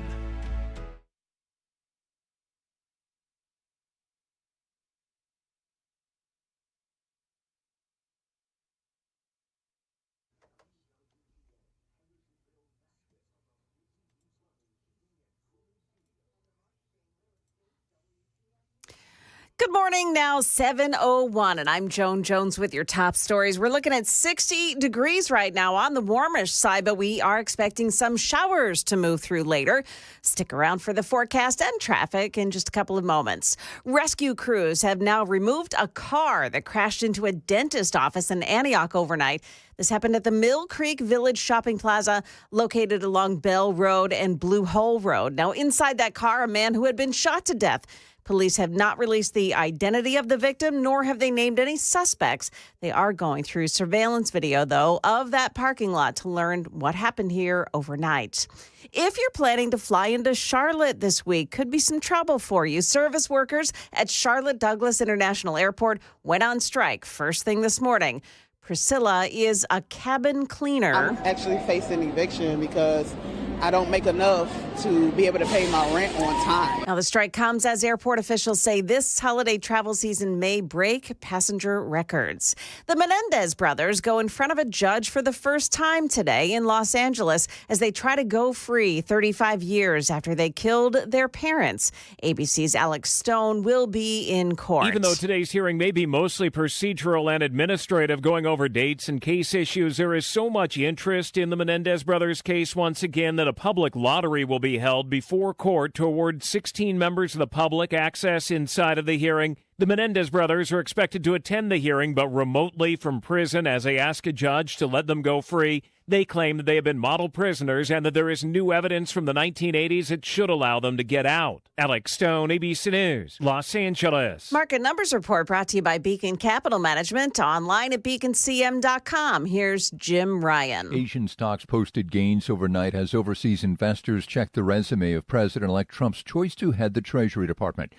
Good morning, now 7:01, and I'm Joan Jones with your top stories. We're looking at 60 degrees right now on the warmish side, but we are expecting some showers to move through later. Stick around for the forecast and traffic in just a couple of moments. Rescue crews have now removed a car that crashed into a dentist office in Antioch overnight. This happened at the Mill Creek Village Shopping Plaza, located along Bell Road and Blue Hole Road. Now, inside that car, a man who had been shot to death. Police have not released the identity of the victim, nor have they named any suspects. They are going through surveillance video, though, of that parking lot to learn what happened here overnight. If you're planning to fly into Charlotte this week, could be some trouble for you. Service workers at Charlotte Douglas International Airport went on strike first thing this morning. Priscilla is a cabin cleaner. I'm actually facing eviction because I don't make enough to be able to pay my rent on time. Now, the strike comes as airport officials say this holiday travel season may break passenger records. The Menendez brothers go in front of a judge for the first time today in Los Angeles as they try to go free 35 years after they killed their parents. ABC's Alex Stone will be in court. Even though today's hearing may be mostly procedural and administrative, going over dates and case issues, there is so much interest in the Menendez brothers case once again that a public lottery will be held before court to award 16 members of the public access inside of the hearing. The Menendez brothers are expected to attend the hearing, but remotely from prison as they ask a judge to let them go free. They claim that they have been model prisoners and that there is new evidence from the 1980s that should allow them to get out. Alex Stone, ABC News, Los Angeles. Market Numbers Report brought to you by Beacon Capital Management, online at beaconcm.com. Here's Jim Ryan. Asian stocks posted gains overnight as overseas investors checked the resume of President-elect Trump's choice to head the Treasury Department.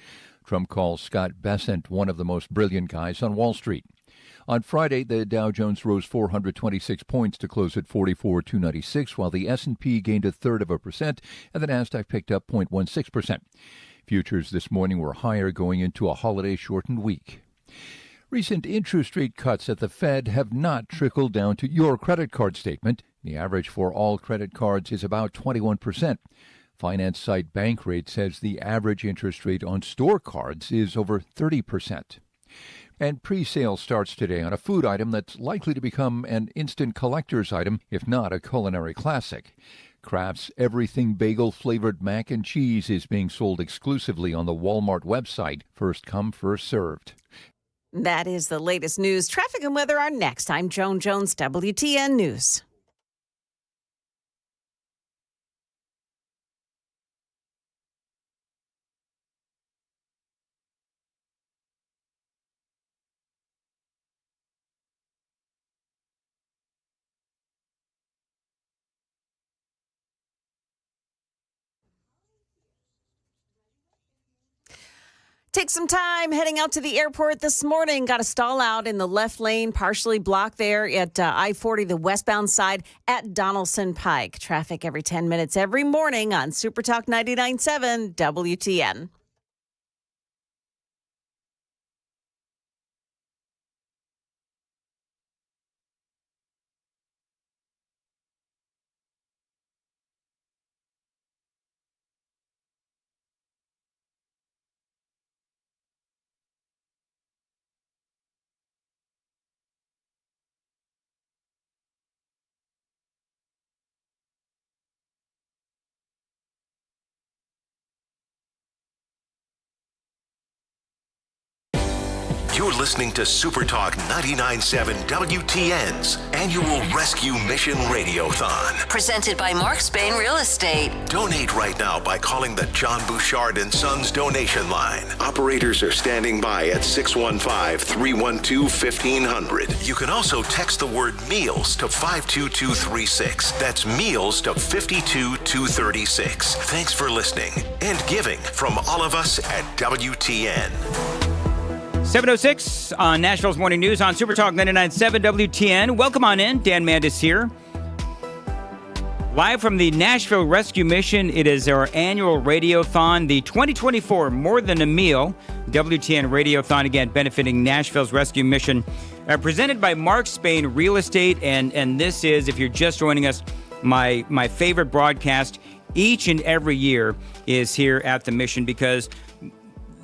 Trump calls Scott Bessent one of the most brilliant guys on Wall Street. On Friday, the Dow Jones rose 426 points to close at 44,296, while the S&P gained 0.33% and the Nasdaq picked up 0.16%. Futures this morning were higher going into a holiday-shortened week. Recent interest rate cuts at the Fed have not trickled down to your credit card statement. The average for all credit cards is about 21%. Finance site Bankrate says the average interest rate on store cards is over 30%. And pre-sale starts today on a food item that's likely to become an instant collector's item, if not a culinary classic. Kraft's Everything Bagel-flavored mac and cheese is being sold exclusively on the Walmart website. First come, first served. That is the latest news. Traffic and weather are next. I'm Joan Jones, WTN News. Take some time heading out to the airport this morning. Got a stall out in the left lane, partially blocked there at I-40, the westbound side at Donaldson Pike. Traffic every 10 minutes every morning on Super Talk 99.7 WTN. You're listening to Super Talk 99.7 WTN's annual Rescue Mission Radiothon. Presented by Mark Spain Real Estate. Donate right now by calling the John Bouchard and Sons donation line. Operators are standing by at 615-312-1500. You can also text the word meals to 52236. That's meals to 52236. Thanks for listening and giving from all of us at WTN. 7:06 on Nashville's Morning News on Super Talk 99.7 WTN. Welcome on in. Dan Mandis here. Live from the Nashville Rescue Mission, it is our annual Radiothon, the 2024 More Than a Meal WTN Radiothon, again benefiting Nashville's Rescue Mission, presented by Mark Spain Real Estate. And this is, if you're just joining us, my favorite broadcast each and every year is here at the Mission because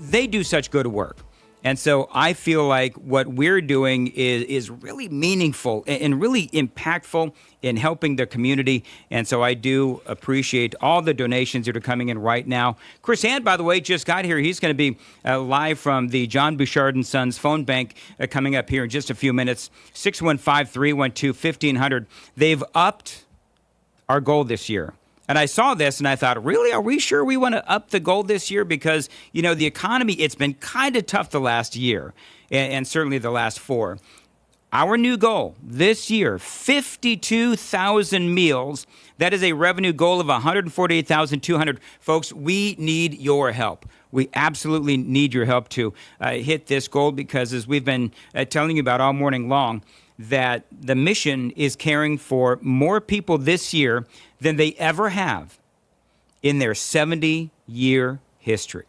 they do such good work. And so I feel like what we're doing is really meaningful and really impactful in helping the community. And so I do appreciate all the donations that are coming in right now. Chris Hand, by the way, just got here. He's going to be live from the John Bouchard and Sons phone bank coming up here in just a few minutes. 615-312-1500. They've upped our goal this year. And I saw this and I thought, really, are we sure we want to up the goal this year? Because, you know, the economy, it's been kind of tough the last year and certainly the last 4. Our new goal this year, 52,000 meals. That is a revenue goal of 148,200. Folks, we need your help. We absolutely need your help to hit this goal because, as we've been telling you about all morning long, that the mission is caring for more people this year than they ever have in their 70-year history.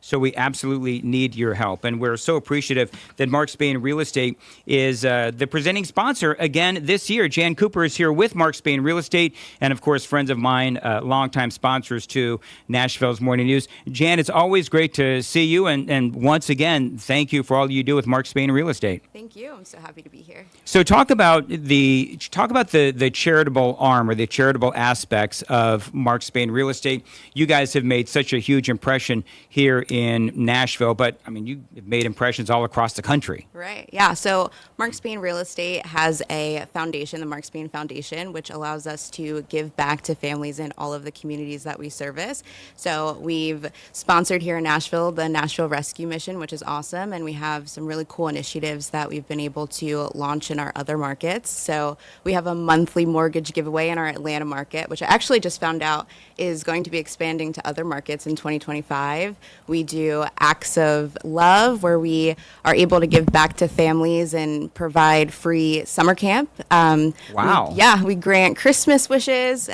So we absolutely need your help. And we're so appreciative that Mark Spain Real Estate is the presenting sponsor again this year. Jan Cooper is here with Mark Spain Real Estate. And, of course, friends of mine, longtime sponsors to Nashville's Morning News. Jan, it's always great to see you. And once again, thank you for all you do with Mark Spain Real Estate. Thank you. I'm so happy to be here. So talk about the charitable arm or the charitable aspects of Mark Spain Real Estate. You guys have made such a huge impression here in Nashville, but I mean, you have made impressions all across the country. Right. Yeah. So Mark Spain Real Estate has a foundation, the Mark Spain Foundation, which allows us to give back to families in all of the communities that we service. So we've sponsored here in Nashville the Nashville Rescue Mission, which is awesome. And we have some really cool initiatives that we've been able to launch in our other markets. So we have a monthly mortgage giveaway in our Atlanta market, which I actually just found out is going to be expanding to other markets in 2025. We do Acts of Love, where we are able to give back to families and provide free summer camp. Wow. We grant Christmas wishes.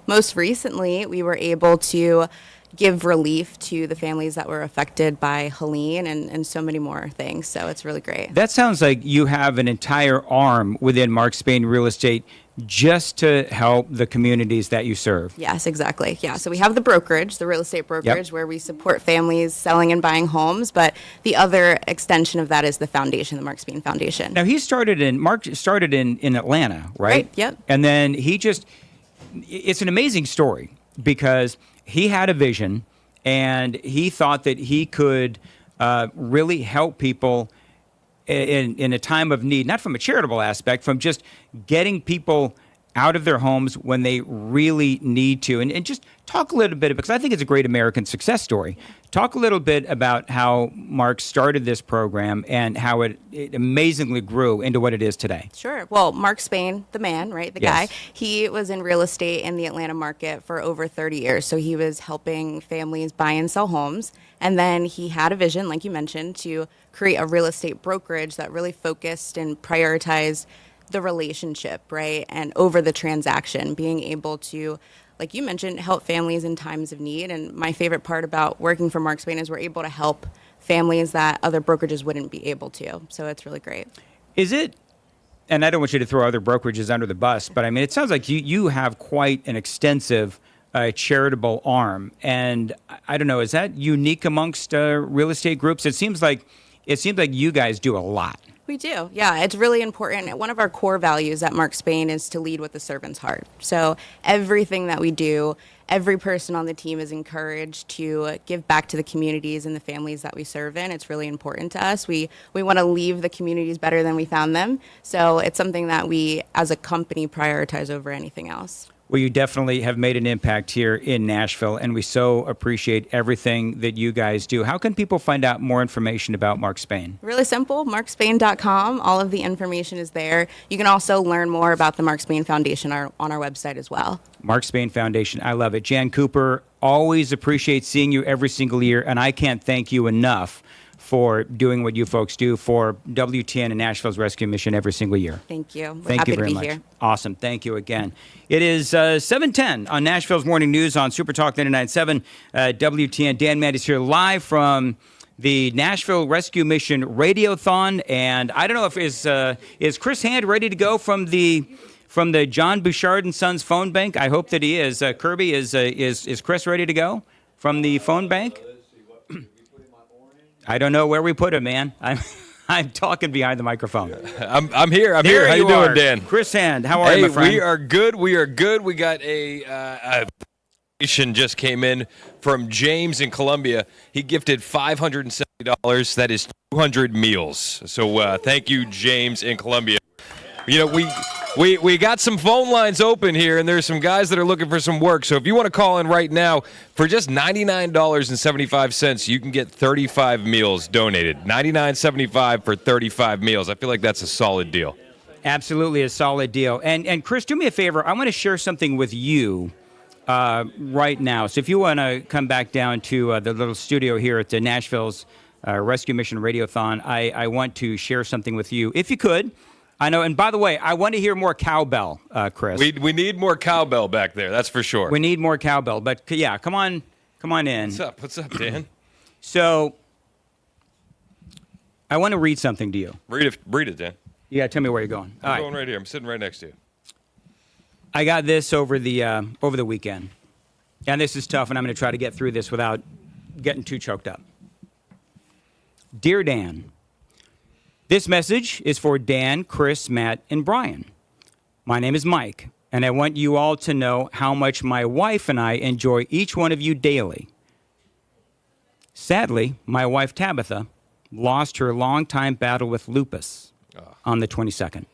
Most recently, we were able to give relief to the families that were affected by Helene and so many more things. So it's really great. That sounds like you have an entire arm within Mark Spain Real Estate just to help the communities that you serve. Yes, exactly. Yeah, so we have the brokerage, the real estate brokerage, where we support families selling and buying homes, but the other extension of that is the foundation, the Mark Spain Foundation. Now, Mark started in Atlanta, right? Right, yep. And then it's an amazing story because he had a vision and he thought that he could really help people in a time of need, not from a charitable aspect, from just getting people out of their homes when they really need to. And just talk a little bit, because I think it's a great American success story. Talk a little bit about how Mark started this program and how it amazingly grew into what it is today. Sure. Well, Mark Spain, the man, right, the guy, he was in real estate in the Atlanta market for over 30 years. So he was helping families buy and sell homes. And then he had a vision, like you mentioned, to create a real estate brokerage that really focused and prioritized the relationship, right, and over the transaction, being able to, like you mentioned, help families in times of need. And my favorite part about working for Mark Spain is we're able to help families that other brokerages wouldn't be able to. So it's really great. Is it, and I don't want you to throw other brokerages under the bus, but I mean, it sounds like you have quite an extensive charitable arm. And I don't know, is that unique amongst real estate groups? It seems like you guys do a lot. We do. Yeah, it's really important. One of our core values at Mark Spain is to lead with the servant's heart. So everything that we do, every person on the team is encouraged to give back to the communities and the families that we serve in. It's really important to us. We want to leave the communities better than we found them. So it's something that we, as a company, prioritize over anything else. Well, you definitely have made an impact here in Nashville, and we so appreciate everything that you guys do. How can people find out more information about Mark Spain? Really simple, markspain.com. All of the information is there. You can also learn more about the Mark Spain Foundation on our website as well. Mark Spain Foundation. I love it. Jan Cooper, always appreciate seeing you every single year, and I can't thank you enough for doing what you folks do for WTN and Nashville's Rescue Mission every single year. Thank you. We're Thank happy you very to be much. here. Awesome. Thank you again. It is 7:10 on Nashville's Morning News on Super Talk 99.7 WTN. Dan Mandis here live from the Nashville Rescue Mission Radiothon, and I don't know if is Chris Hand ready to go from the John Bouchard and Sons phone bank. I hope that he is. Kirby, is Chris ready to go from the phone bank? I don't know where we put him, man. I'm talking behind the microphone. I'm here. I'm here. How you doing, Dan? Chris Hand, how are you, my friend? We are good. We are good. We got a donation just came in from James in Columbia. He gifted $570. That is 200 meals. So thank you, James in Columbia. You know, we got some phone lines open here, and there's some guys that are looking for some work. So if you want to call in right now, for just $99.75, you can get 35 meals donated. $99.75 for 35 meals. I feel like that's a solid deal. Absolutely a solid deal. And Chris, do me a favor. I want to share something with you right now. So if you want to come back down to the little studio here at the Nashville's Rescue Mission Radiothon, I want to share something with you, if you could. I know, and by the way, I want to hear more cowbell, Chris. We need more cowbell back there, that's for sure. We need more cowbell, but yeah, come on in. What's up, Dan? So, I want to read something to you. Read it, Dan. You got to tell me where you're going. I'm going right here. I'm sitting right next to you. I got this over the weekend, and this is tough, and I'm going to try to get through this without getting too choked up. Dear Dan, this message is for Dan, Chris, Matt, and Brian. My name is Mike, and I want you all to know how much my wife and I enjoy each one of you daily. Sadly, my wife Tabitha lost her long-time battle with lupus on the 22nd.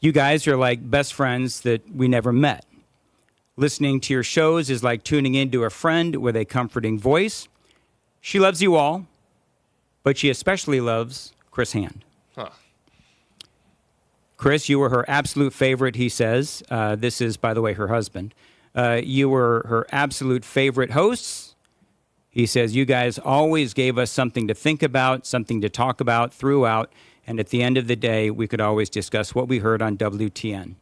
You guys are like best friends that we never met. Listening to your shows is like tuning into a friend with a comforting voice. She loves you all, but she especially loves Chris Hand. Chris, you were her absolute favorite, he says. This is, by the way, her husband. You were her absolute favorite hosts. He says, you guys always gave us something to think about, something to talk about throughout, and at the end of the day, we could always discuss what we heard on WTN.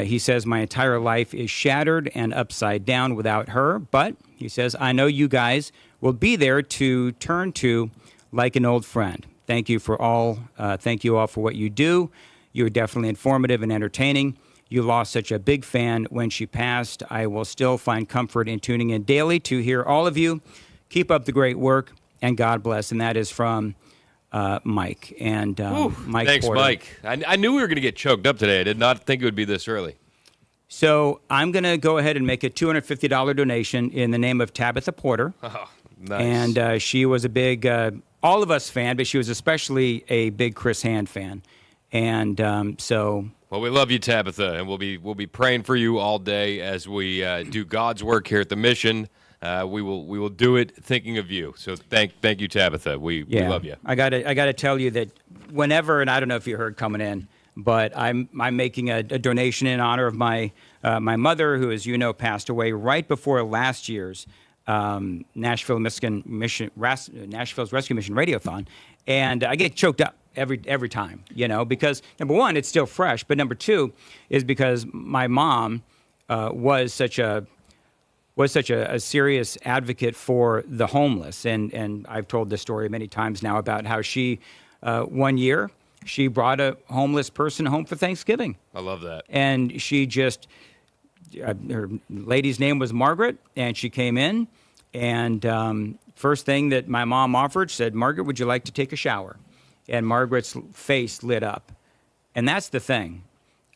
He says, my entire life is shattered and upside down without her, but he says, I know you guys will be there to turn to like an old friend. Thank you all for what you do. You're definitely informative and entertaining. You lost such a big fan when she passed. I will still find comfort in tuning in daily to hear all of you. Keep up the great work, and God bless. And that is from Mike. And Mike Thanks, Porter. Mike. I knew we were going to get choked up today. I did not think it would be this early. So I'm going to go ahead and make a $250 donation in the name of Tabitha Porter. Oh, nice. And she was a big, all of us fan, but she was especially a big Chris Hand fan. And well, we love you, Tabitha, and we'll be praying for you all day as we do God's work here at the mission. We will do it thinking of you. So thank you, Tabitha. We love you. I gotta tell you that whenever, and I don't know if you heard coming in, but I'm making a donation in honor of my mother, who, as you know, passed away right before last year's Nashville's Rescue Mission Radiothon, and I get choked up every time, because number one, it's still fresh, but number two is because my mom was such a serious advocate for the homeless, and I've told this story many times now about how she one year she brought a homeless person home for Thanksgiving. I love that. And she just her lady's name was Margaret, and she came in, and first thing that my mom offered, said, Margaret, would you like to take a shower? and Margaret's face lit up. And that's the thing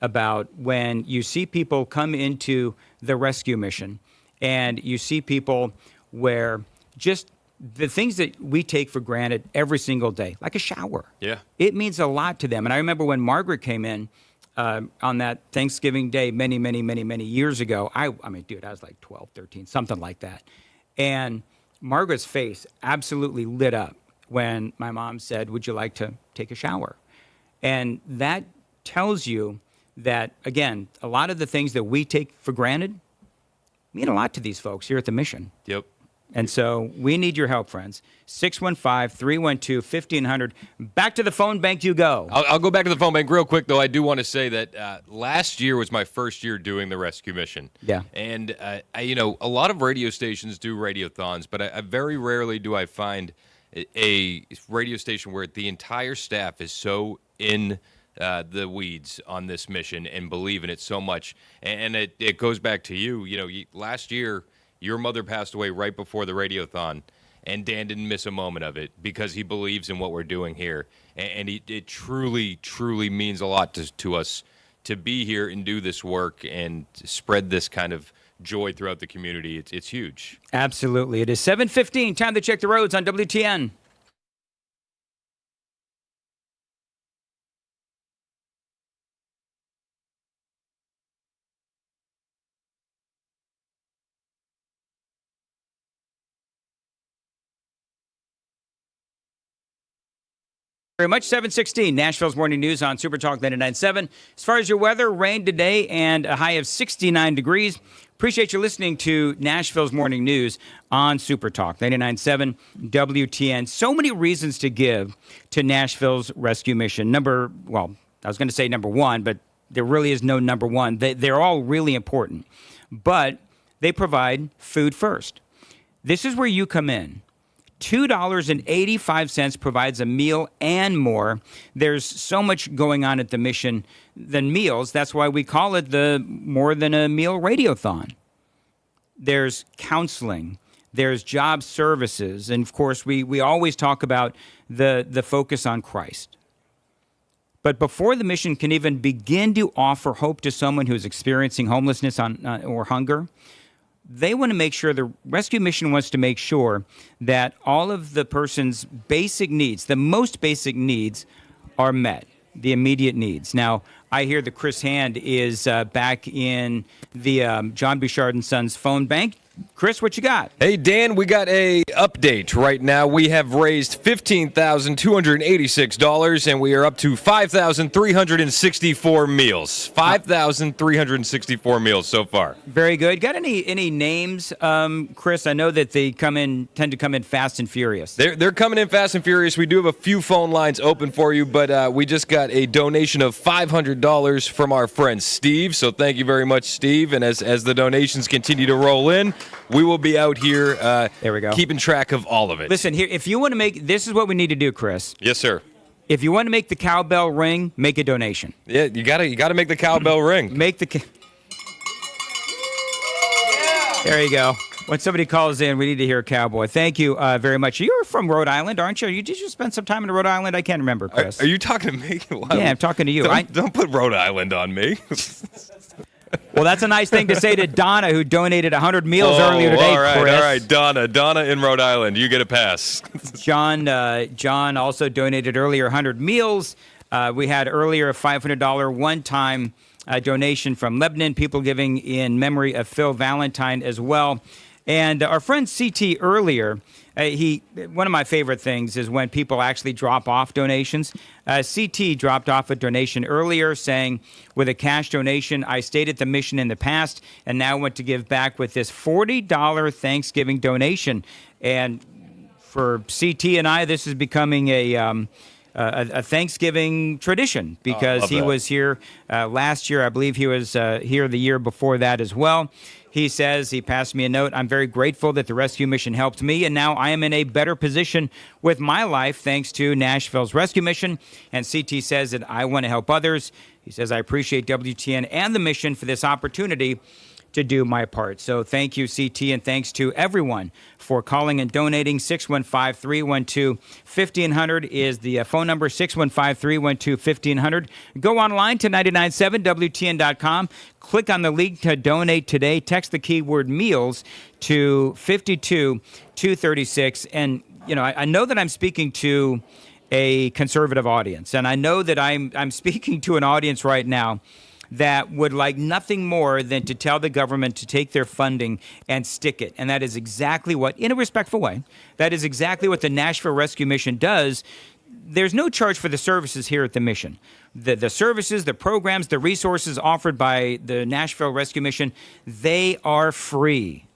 about when you see people come into the rescue mission and you see people where just the things that we take for granted every single day, like a shower. Yeah. It means a lot to them. And I remember when Margaret came in on that Thanksgiving Day many, many, many, many years ago. I mean, dude, I was like 12, 13, something like that. And Margaret's face absolutely lit up when my mom said, "Would you like to take a shower?" And that tells you that, again, a lot of the things that we take for granted mean a lot to these folks here at the mission. Yep. And so we need your help, friends. 615-312-1500. Back to the phone bank you go. I'll go back to the phone bank real quick, though. I do want to say that last year was my first year doing the rescue mission. Yeah. And, a lot of radio stations do radiothons, but I very rarely do I find a radio station where the entire staff is so in the weeds on this mission and believe in it so much. And it goes back to you. Last year, your mother passed away right before the Radiothon, and Dan didn't miss a moment of it because he believes in what we're doing here. And it truly, truly means a lot to us to be here and do this work and spread this kind of joy throughout the community. It's huge. Absolutely. It is 7:15. Time to check the roads on WTN. Very much. 7:16, Nashville's Morning News on Super Talk 99.7. As far as your weather, rain today and a high of 69 degrees. Appreciate you listening to Nashville's Morning News on Super Talk 99.7 WTN. So many reasons to give to Nashville's rescue mission. I was going to say number one, but there really is no number one. They're all really important, but they provide food first. This is where you come in. $2.85 provides a meal and more. There's so much going on at the mission than meals. That's why we call it the More Than a Meal Radiothon. There's counseling. There's job services. And, of course, we always talk about the focus on Christ. But before the mission can even begin to offer hope to someone who's experiencing homelessness or hunger, they want to make sure, the rescue mission wants to make sure that all of the person's basic needs, the most basic needs, are met, the immediate needs. Now, I hear that Chris Hand is back in the John Bouchard & Sons phone bank. Chris, what you got? Hey, Dan, we got a update right now. We have raised $15,286, and we are up to 5,364 meals. 5,364 meals so far. Very good. Got any names, Chris? I know that they tend to come in fast and furious. They're coming in fast and furious. We do have a few phone lines open for you, but we just got a donation of $500 from our friend Steve. So thank you very much, Steve. And as the donations continue to roll in, we will be out here there we go. Keeping track of all of it. Listen, here, if you want to this is what we need to do, Chris. Yes, sir. If you want to make the cowbell ring, make a donation. Yeah, you gotta make the cowbell ring. Make the There you go. When somebody calls in, we need to hear a cowboy. Thank you very much. You're from Rhode Island, aren't you? Did you spend some time in Rhode Island? I can't remember, Chris. Are you talking to me? Yeah, I'm talking to you. Don't put Rhode Island on me. Well, that's a nice thing to say to Donna, who donated 100 meals earlier today, Chris. All right, Donna in Rhode Island. You get a pass. John also donated earlier 100 meals. We had earlier a $500 one-time donation from Lebanon, people giving in memory of Phil Valentine as well. And our friend CT earlier, one of my favorite things is when people actually drop off donations. CT dropped off a donation earlier saying, with a cash donation, I stayed at the mission in the past and now want to give back with this $40 Thanksgiving donation. And for CT and I, this is becoming a Thanksgiving tradition because he was here last year. I believe he was here the year before that as well. He says, he passed me a note, I'm very grateful that the rescue mission helped me, and now I am in a better position with my life thanks to Nashville's rescue mission. And CT says that I want to help others. He says, I appreciate WTN and the mission for this opportunity to do my part. So thank you, CT, and thanks to everyone for calling and donating. 615-312-1500 is the phone number, 615-312-1500. Go online to 997WTN.com. Click on the link to donate today. Text the keyword meals to 52236. And, you know, I know that I'm speaking to a conservative audience, and I know that I'm speaking to an audience right now that would like nothing more than to tell the government to take their funding and stick it. And that is exactly what, in a respectful way, that is exactly what the Nashville Rescue Mission does. There's no charge for the services here at the mission. The services, the programs, the resources offered by the Nashville Rescue Mission, they are free.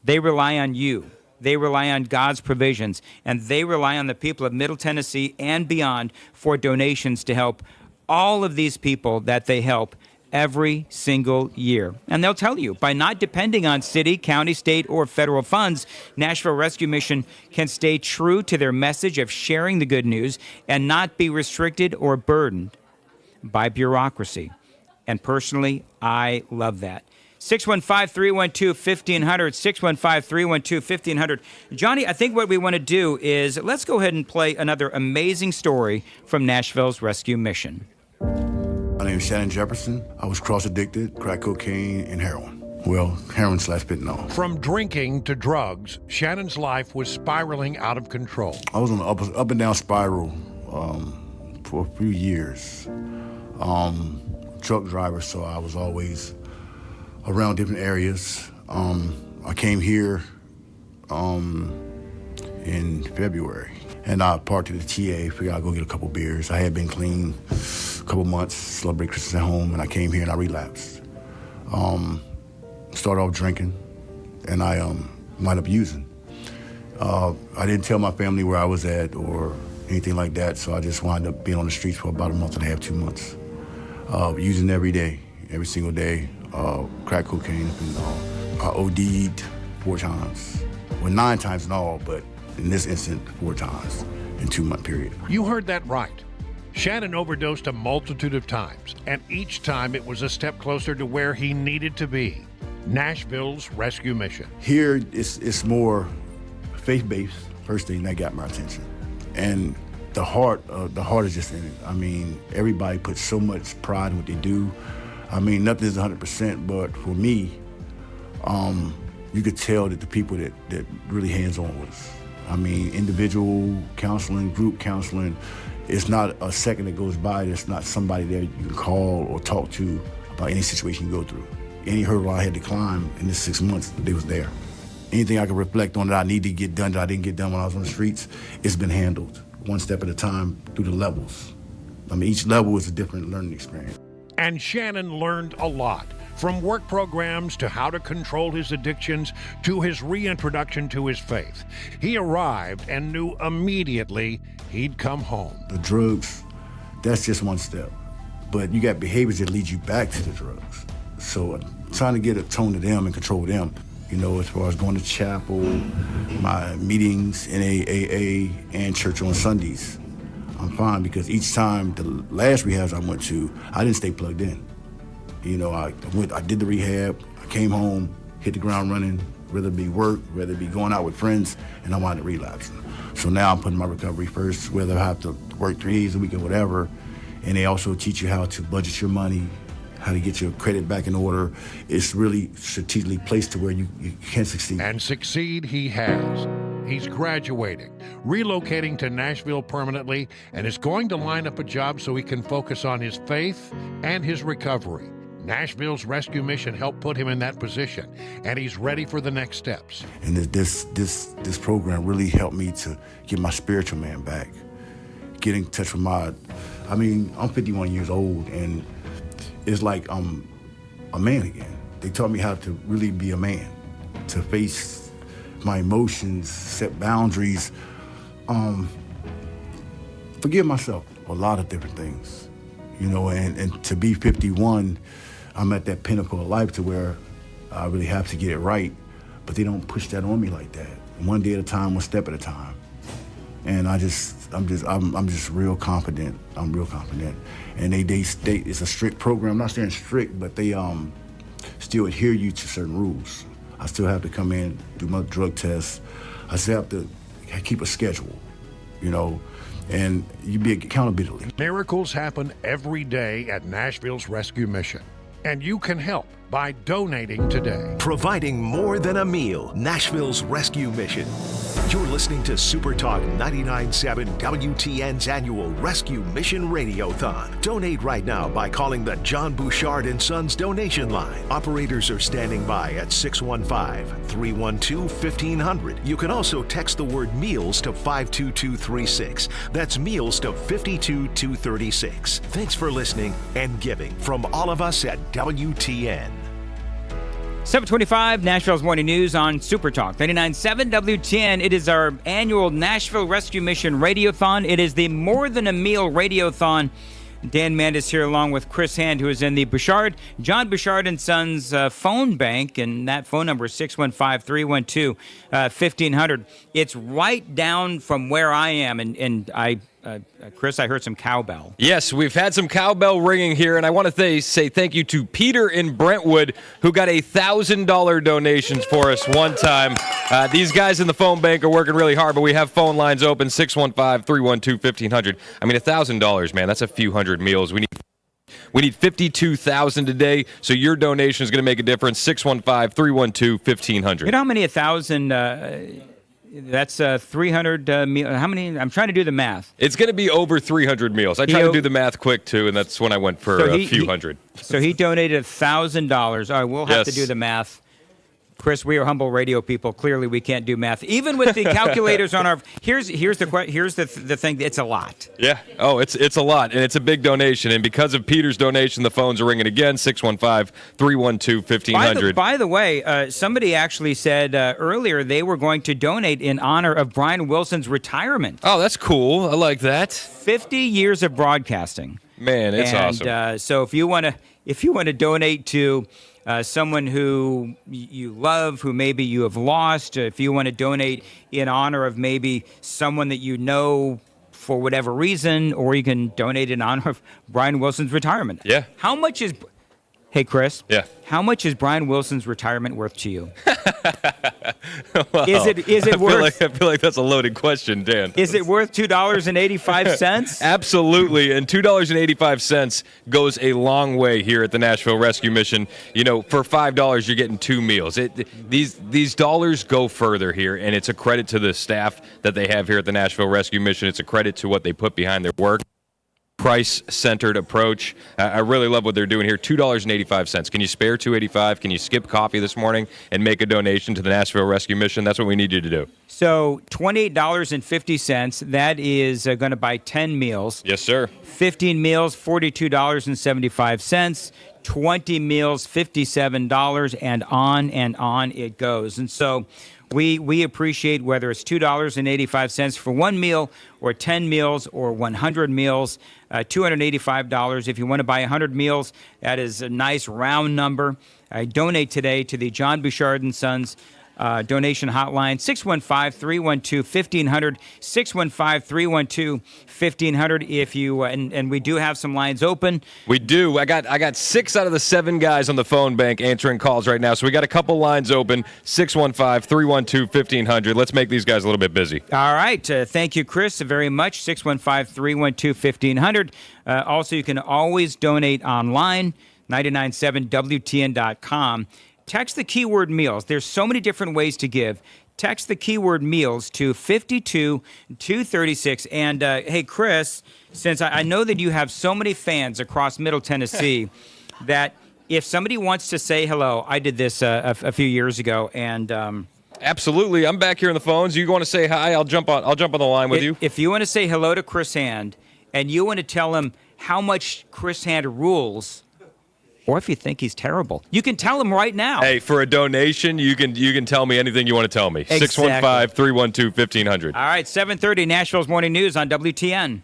They rely on you. They rely on God's provisions, and they rely on the people of Middle Tennessee and beyond for donations to help all of these people that they help every single year. And they'll tell you, by not depending on city, county, state, or federal funds, Nashville Rescue Mission can stay true to their message of sharing the good news and not be restricted or burdened by bureaucracy. And personally, I love that. 615-312-1500, 615-312-1500. Johnny, I think what we want to do is let's go ahead and play another amazing story from Nashville's Rescue Mission. My name is Shannon Jefferson. I was cross-addicted, crack cocaine, and heroin. Well, heroin/fentanyl. From drinking to drugs, Shannon's life was spiraling out of control. I was on an up and down spiral for a few years. Truck driver, so I was always around different areas. I came here in February, and I parked at the TA, figured I'd go get a couple beers. I had been clean a couple months, celebrate Christmas at home, and I came here and I relapsed. Started off drinking, and I wound up using. I didn't tell my family where I was at or anything like that, so I just wound up being on the streets for about a month and a half, 2 months. Using every day, every single day. Crack cocaine, and I OD'd 4 times. Well, 9 times in all, but in this instant, 4 times in 2-month period. You heard that right. Shannon overdosed a multitude of times, and each time it was a step closer to where he needed to be, Nashville's Rescue Mission. Here, it's more faith-based, first thing that got my attention. And the heart is just in it. I mean, everybody puts so much pride in what they do. I mean, nothing is 100%, but for me, you could tell that the people that really hands-on with us. I mean, individual counseling, group counseling, it's not a second that goes by there's not somebody there you can call or talk to about any situation you go through. Any hurdle I had to climb in this 6 months, they was there. Anything I could reflect on that I need to get done that I didn't get done when I was on the streets, it's been handled one step at a time through the levels. I mean, each level is a different learning experience. And Shannon learned a lot, from work programs to how to control his addictions to his reintroduction to his faith. He arrived and knew immediately he'd come home. The drugs, that's just one step. But you got behaviors that lead you back to the drugs. So trying to get a tone to them and control them, you know, as far as going to chapel, my meetings in AA and church on Sundays. I'm fine because each time, the last rehabs I went to, I didn't stay plugged in. You know, I did the rehab, I came home, hit the ground running, whether it be work, whether it be going out with friends, and I wound up relapsing. So now I'm putting my recovery first, whether I have to work 3 days a week or whatever. And they also teach you how to budget your money, how to get your credit back in order. It's really strategically placed to where you can succeed. And succeed he has. He's graduating, relocating to Nashville permanently, and is going to line up a job so he can focus on his faith and his recovery. Nashville's Rescue Mission helped put him in that position, and he's ready for the next steps. And this program really helped me to get my spiritual man back, get in touch with I'm 51 years old, and it's like I'm a man again. They taught me how to really be a man, to face my emotions, set boundaries, forgive myself a lot of different things, you know, and to be 51, I'm at that pinnacle of life to where I really have to get it right, but they don't push that on me like that. One day at a time, one step at a time. And I'm just real confident. I'm real confident. And they state it's a strict program. I'm not saying strict, but they still adhere you to certain rules. I still have to come in, do my drug tests. I still have to keep a schedule, and you be accountability. Miracles happen every day at Nashville's Rescue Mission, and you can help by donating today. Providing more than a meal, Nashville's Rescue Mission. You're listening to Super Talk 99.7 WTN's annual Rescue Mission Radiothon. Donate right now by calling the John Bouchard & Sons donation line. Operators are standing by at 615-312-1500. You can also text the word meals to 52236. That's meals to 52236. Thanks for listening and giving from all of us at WTN. 725 Nashville's Morning News on Super Talk 99.7 WTN. It is our annual Nashville Rescue Mission Radiothon. It is the More Than a Meal Radiothon. Dan Mandis here along with Chris Hand, who is in the John Bouchard & Sons phone bank, and that phone number is 615-312-1500. It's right down from where I am, and Chris, I heard some cowbell. Yes, we've had some cowbell ringing here, and I want to say thank you to Peter in Brentwood, who got $1,000 donations for us one time. These guys in the phone bank are working really hard, but we have phone lines open, 615-312-1500. I mean, $1,000, man, that's a few hundred meals. We need 52,000 today, so your donation is going to make a difference. 615-312-1500. You know how many 1,000... That's 300 meals. How many? I'm trying to do the math. It's going to be over 300 meals. I tried to do the math quick, too, and that's when I went for a few hundred. So he donated $1,000. All right, we'll have to do the math. Chris, we are humble radio people. Clearly, we can't do math. Even with the calculators on our... Here's the thing. It's a lot. Yeah. Oh, it's a lot, and it's a big donation. And because of Peter's donation, the phones are ringing again, 615-312-1500. By the way, somebody actually said earlier they were going to donate in honor of Brian Wilson's retirement. Oh, that's cool. I like that. 50 years of broadcasting. Man, it's awesome. So if you want to donate to... someone who you love, who maybe you have lost, if you want to donate in honor of maybe someone that you know for whatever reason, or you can donate in honor of Brian Wilson's retirement. Yeah. How much is... Hey, Chris. Yeah. How much is Brian Wilson's retirement worth to you? Well, is it worth... I feel like that's a loaded question, Dan. Is it worth $2.85? Absolutely, and $2.85 goes a long way here at the Nashville Rescue Mission. You know, for $5, you're getting 2 meals. These dollars go further here, and it's a credit to the staff that they have here at the Nashville Rescue Mission. It's a credit to what they put behind their work. Price-centered approach. I really love what they're doing here. $2.85. Can you spare $2.85? Can you skip coffee this morning and make a donation to the Nashville Rescue Mission? That's what we need you to do. So $28.50. That is going to buy 10 meals. Yes, sir. 15 meals, $42.75. 20 meals, $57, and on it goes. And so we appreciate whether it's $2.85 for one meal or 10 meals or 100 meals, $285. If you want to buy 100 meals, that is a nice round number. Donate today to the John Bouchard & Sons donation hotline, 615-312-1500, 615-312-1500. If you and we do have some lines open. We do. I got 6 out of the 7 guys on the phone bank answering calls right now, so we got a couple lines open, 615-312-1500. Let's make these guys a little bit busy. All right. Thank you, Chris, very much. 615-312-1500. Also, you can always donate online, 997WTN.com. Text the keyword meals. There's so many different ways to give. Text the keyword meals to 52236. And hey, Chris, since I know that you have so many fans across Middle Tennessee, that if somebody wants to say hello, I did this a few years ago, and absolutely, I'm back here on the phones. You want to say hi? I'll jump on the line with you. If you want to say hello to Chris Hand, and you want to tell him how much Chris Hand rules. Or if you think he's terrible, you can tell him right now. Hey, for a donation, you can tell me anything you want to tell me. Exactly. 615-312-1500. All right, 7:30, Nashville's Morning News on WTN.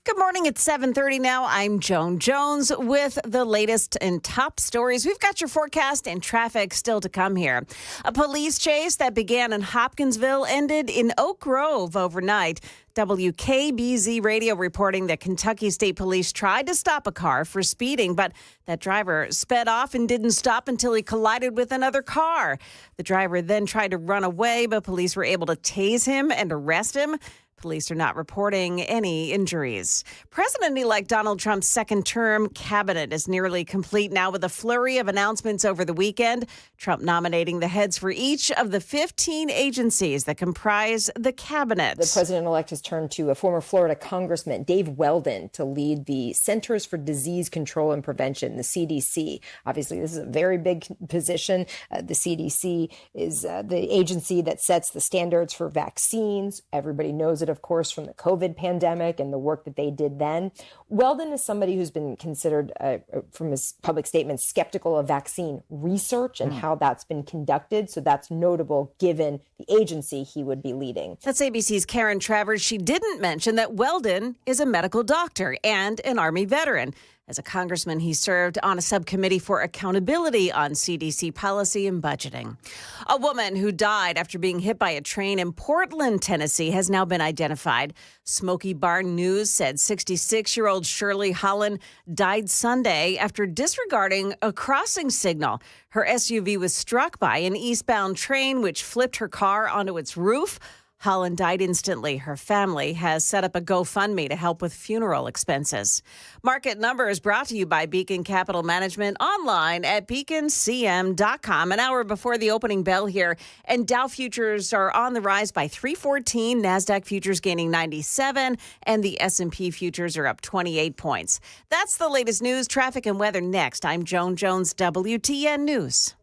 Good morning. It's 7:30 now. I'm Joan Jones with the latest and top stories. We've got your forecast and traffic still to come here. A police chase that began in Hopkinsville ended in Oak Grove overnight. WKBZ radio reporting that Kentucky State Police tried to stop a car for speeding, but that driver sped off and didn't stop until he collided with another car. The driver then tried to run away, but police were able to tase him and arrest him. Police are not reporting any injuries. President-elect Donald Trump's second-term cabinet is nearly complete now with a flurry of announcements over the weekend. Trump nominating the heads for each of the 15 agencies that comprise the cabinet. The president-elect has turned to a former Florida congressman, Dave Weldon, to lead the Centers for Disease Control and Prevention, the CDC. Obviously, this is a very big position. The CDC is the agency that sets the standards for vaccines. Everybody knows it, of course, from the COVID pandemic and the work that they did then. Weldon is somebody who's been considered, from his public statements, skeptical of vaccine research and how that's been conducted. So that's notable given the agency he would be leading. That's ABC's Karen Travers. She didn't mention that Weldon is a medical doctor and an Army veteran. As a congressman, he served on a subcommittee for accountability on CDC policy and budgeting. A woman who died after being hit by a train in Portland, Tennessee, has now been identified. Smoky Barn News said 66-year-old Shirley Holland died Sunday after disregarding a crossing signal. Her SUV was struck by an eastbound train, which flipped her car onto its roof. Holland died instantly. Her family has set up a GoFundMe to help with funeral expenses. Market Numbers brought to you by Beacon Capital Management, online at beaconcm.com. An hour before the opening bell here, and Dow futures are on the rise by 314. NASDAQ futures gaining 97, and the S&P futures are up 28 points. That's the latest news, traffic, and weather next. I'm Joan Jones, WTN News.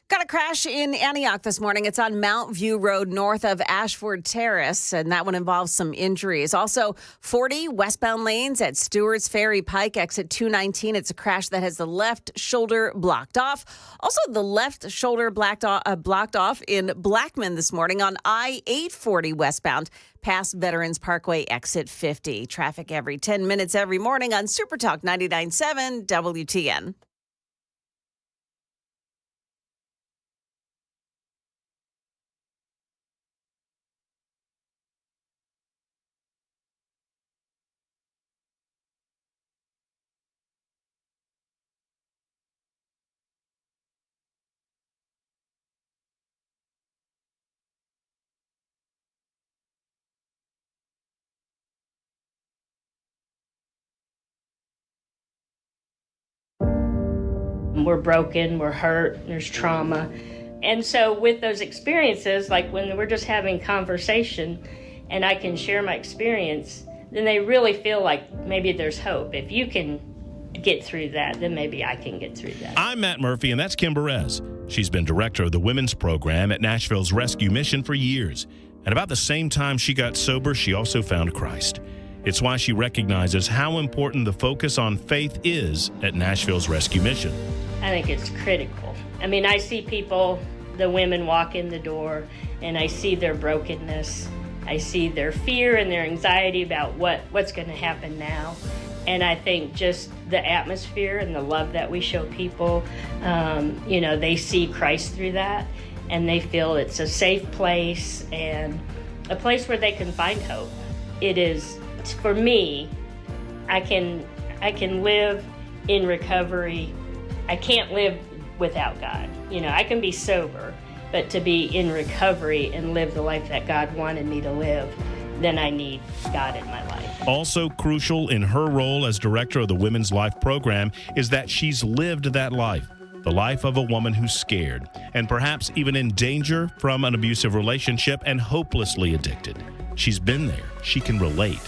Got a crash in Antioch this morning. It's on Mount View Road north of Ashford Terrace, and that one involves some injuries. Also, 40 westbound lanes at Stewart's Ferry Pike, exit 219. It's a crash that has the left shoulder blocked off. Also, the left shoulder blocked off in Blackman this morning on I-840 westbound past Veterans Parkway, exit 50. Traffic every 10 minutes every morning on Super Talk 99.7 WTN. We're broken, we're hurt, there's trauma. And so with those experiences, like when we're just having conversation and I can share my experience, then they really feel like maybe there's hope. If you can get through that, then maybe I can get through that. I'm Matt Murphy, and that's Kim Perez. She's been director of the women's program at Nashville's Rescue Mission for years. And about the same time she got sober, she also found Christ. It's why she recognizes how important the focus on faith is at Nashville's Rescue Mission. I think it's critical. I mean, I see people, the women walk in the door, and I see their brokenness. I see their fear and their anxiety about what's going to happen now. And I think just the atmosphere and the love that we show people, they see Christ through that, and they feel it's a safe place and a place where they can find hope. It is, for me, I can live in recovery. I can't live without God. I can be sober, but to be in recovery and live the life that God wanted me to live, then I need God in my life. Also crucial in her role as director of the Women's Life program is that she's lived that life. The life of a woman who's scared and perhaps even in danger from an abusive relationship and hopelessly addicted. She's been there. She can relate.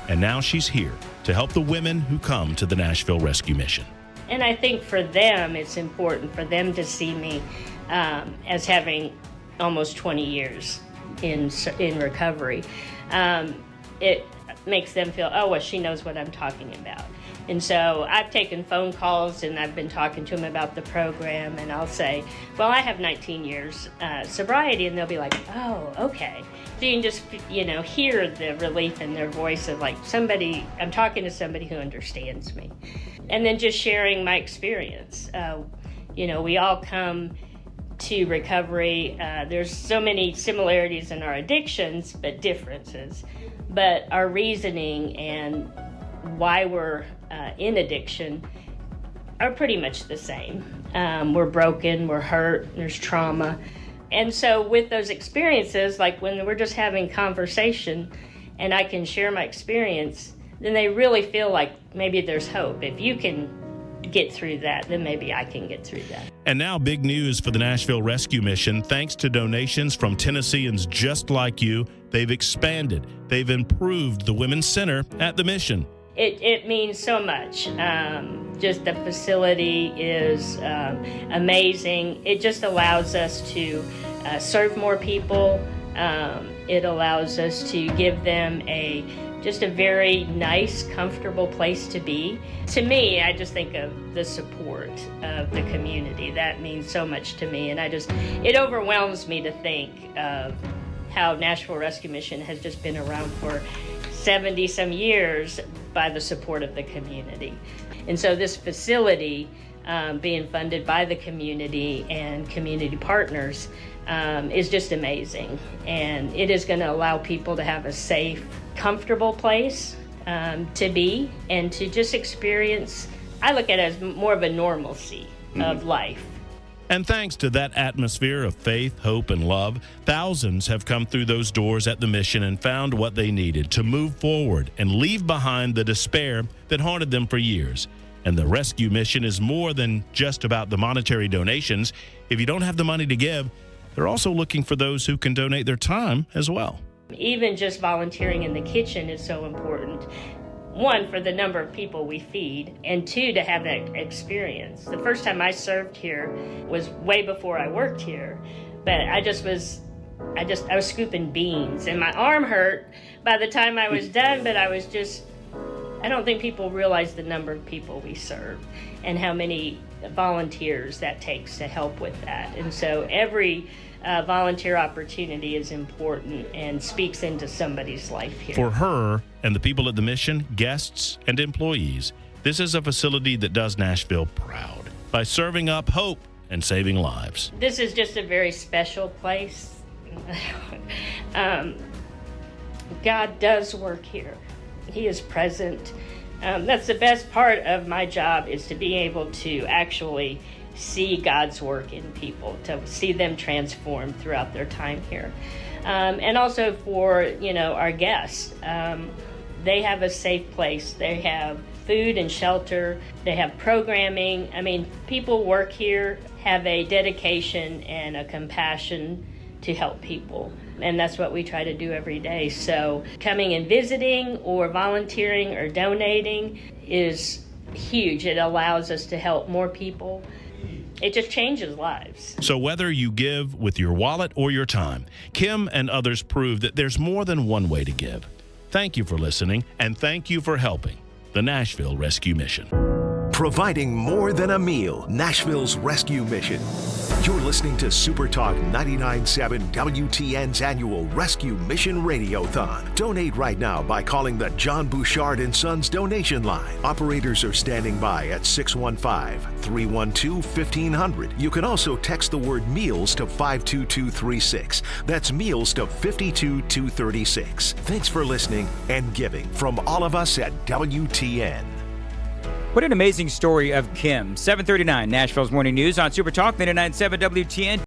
And now she's here to help the women who come to the Nashville Rescue Mission. And I think for them, it's important for them to see me as having almost 20 years in recovery. It makes them feel, oh, well, she knows what I'm talking about. And so I've taken phone calls and I've been talking to them about the program, and I'll say, well, I have 19 years sobriety, and they'll be like, oh, okay. So you can just, hear the relief in their voice of like I'm talking to somebody who understands me. And then just sharing my experience. We all come to recovery. There's so many similarities in our addictions, but differences. But our reasoning and why we're in addiction are pretty much the same. We're broken, we're hurt, there's trauma. And so with those experiences, like when we're just having conversation and I can share my experience, then they really feel like maybe there's hope. If you can get through that, then maybe I can get through that. And now big news for the Nashville Rescue Mission. Thanks to donations from Tennesseans just like you, they've expanded. They've improved the Women's Center at the mission. It means so much. Just the facility is amazing. It just allows us to serve more people. It allows us to give them just a very nice, comfortable place to be. To me, I just think of the support of the community. That means so much to me, and it overwhelms me to think of how Nashville Rescue Mission has just been around for 70-some years by the support of the community. And so this facility being funded by the community and community partners is just amazing. And it is going to allow people to have a safe, comfortable place to be and to just experience, I look at it as more of a normalcy of life. And thanks to that atmosphere of faith, hope, and love, thousands have come through those doors at the mission and found what they needed to move forward and leave behind the despair that haunted them for years. And the rescue mission is more than just about the monetary donations. If you don't have the money to give, they're also looking for those who can donate their time as well. Even just volunteering in the kitchen is so important. One, for the number of people we feed, and two, to have that experience. The first time I served here was way before I worked here, but I was scooping beans, and my arm hurt by the time I was done, but I don't think people realize the number of people we serve and how many volunteers that takes to help with that. And so every volunteer opportunity is important and speaks into somebody's life here. For her and the people at the mission, guests and employees, this is a facility that does Nashville proud by serving up hope and saving lives. This is just a very special place. God does work here. He is present. That's the best part of my job, is to be able to actually see God's work in people, to see them transform throughout their time here. And also for, our guests. They have a safe place. They have food and shelter. They have programming. I mean, people work here, have a dedication and a compassion to help people. And that's what we try to do every day. So coming and visiting or volunteering or donating is huge. It allows us to help more people. It just changes lives. So whether you give with your wallet or your time, Kim and others prove that there's more than one way to give. Thank you for listening, and thank you for helping the Nashville Rescue Mission. Providing more than a meal, Nashville's Rescue Mission. You're listening to Super Talk 99.7 WTN's annual Rescue Mission Radiothon. Donate right now by calling the John Bouchard & Sons donation line. Operators are standing by at 615-312-1500. You can also text the word meals to 52236. That's meals to 52236. Thanks for listening and giving from all of us at WTN. What an amazing story of Kim. 7:39, Nashville's Morning News on Super Talk 99.7 WTN.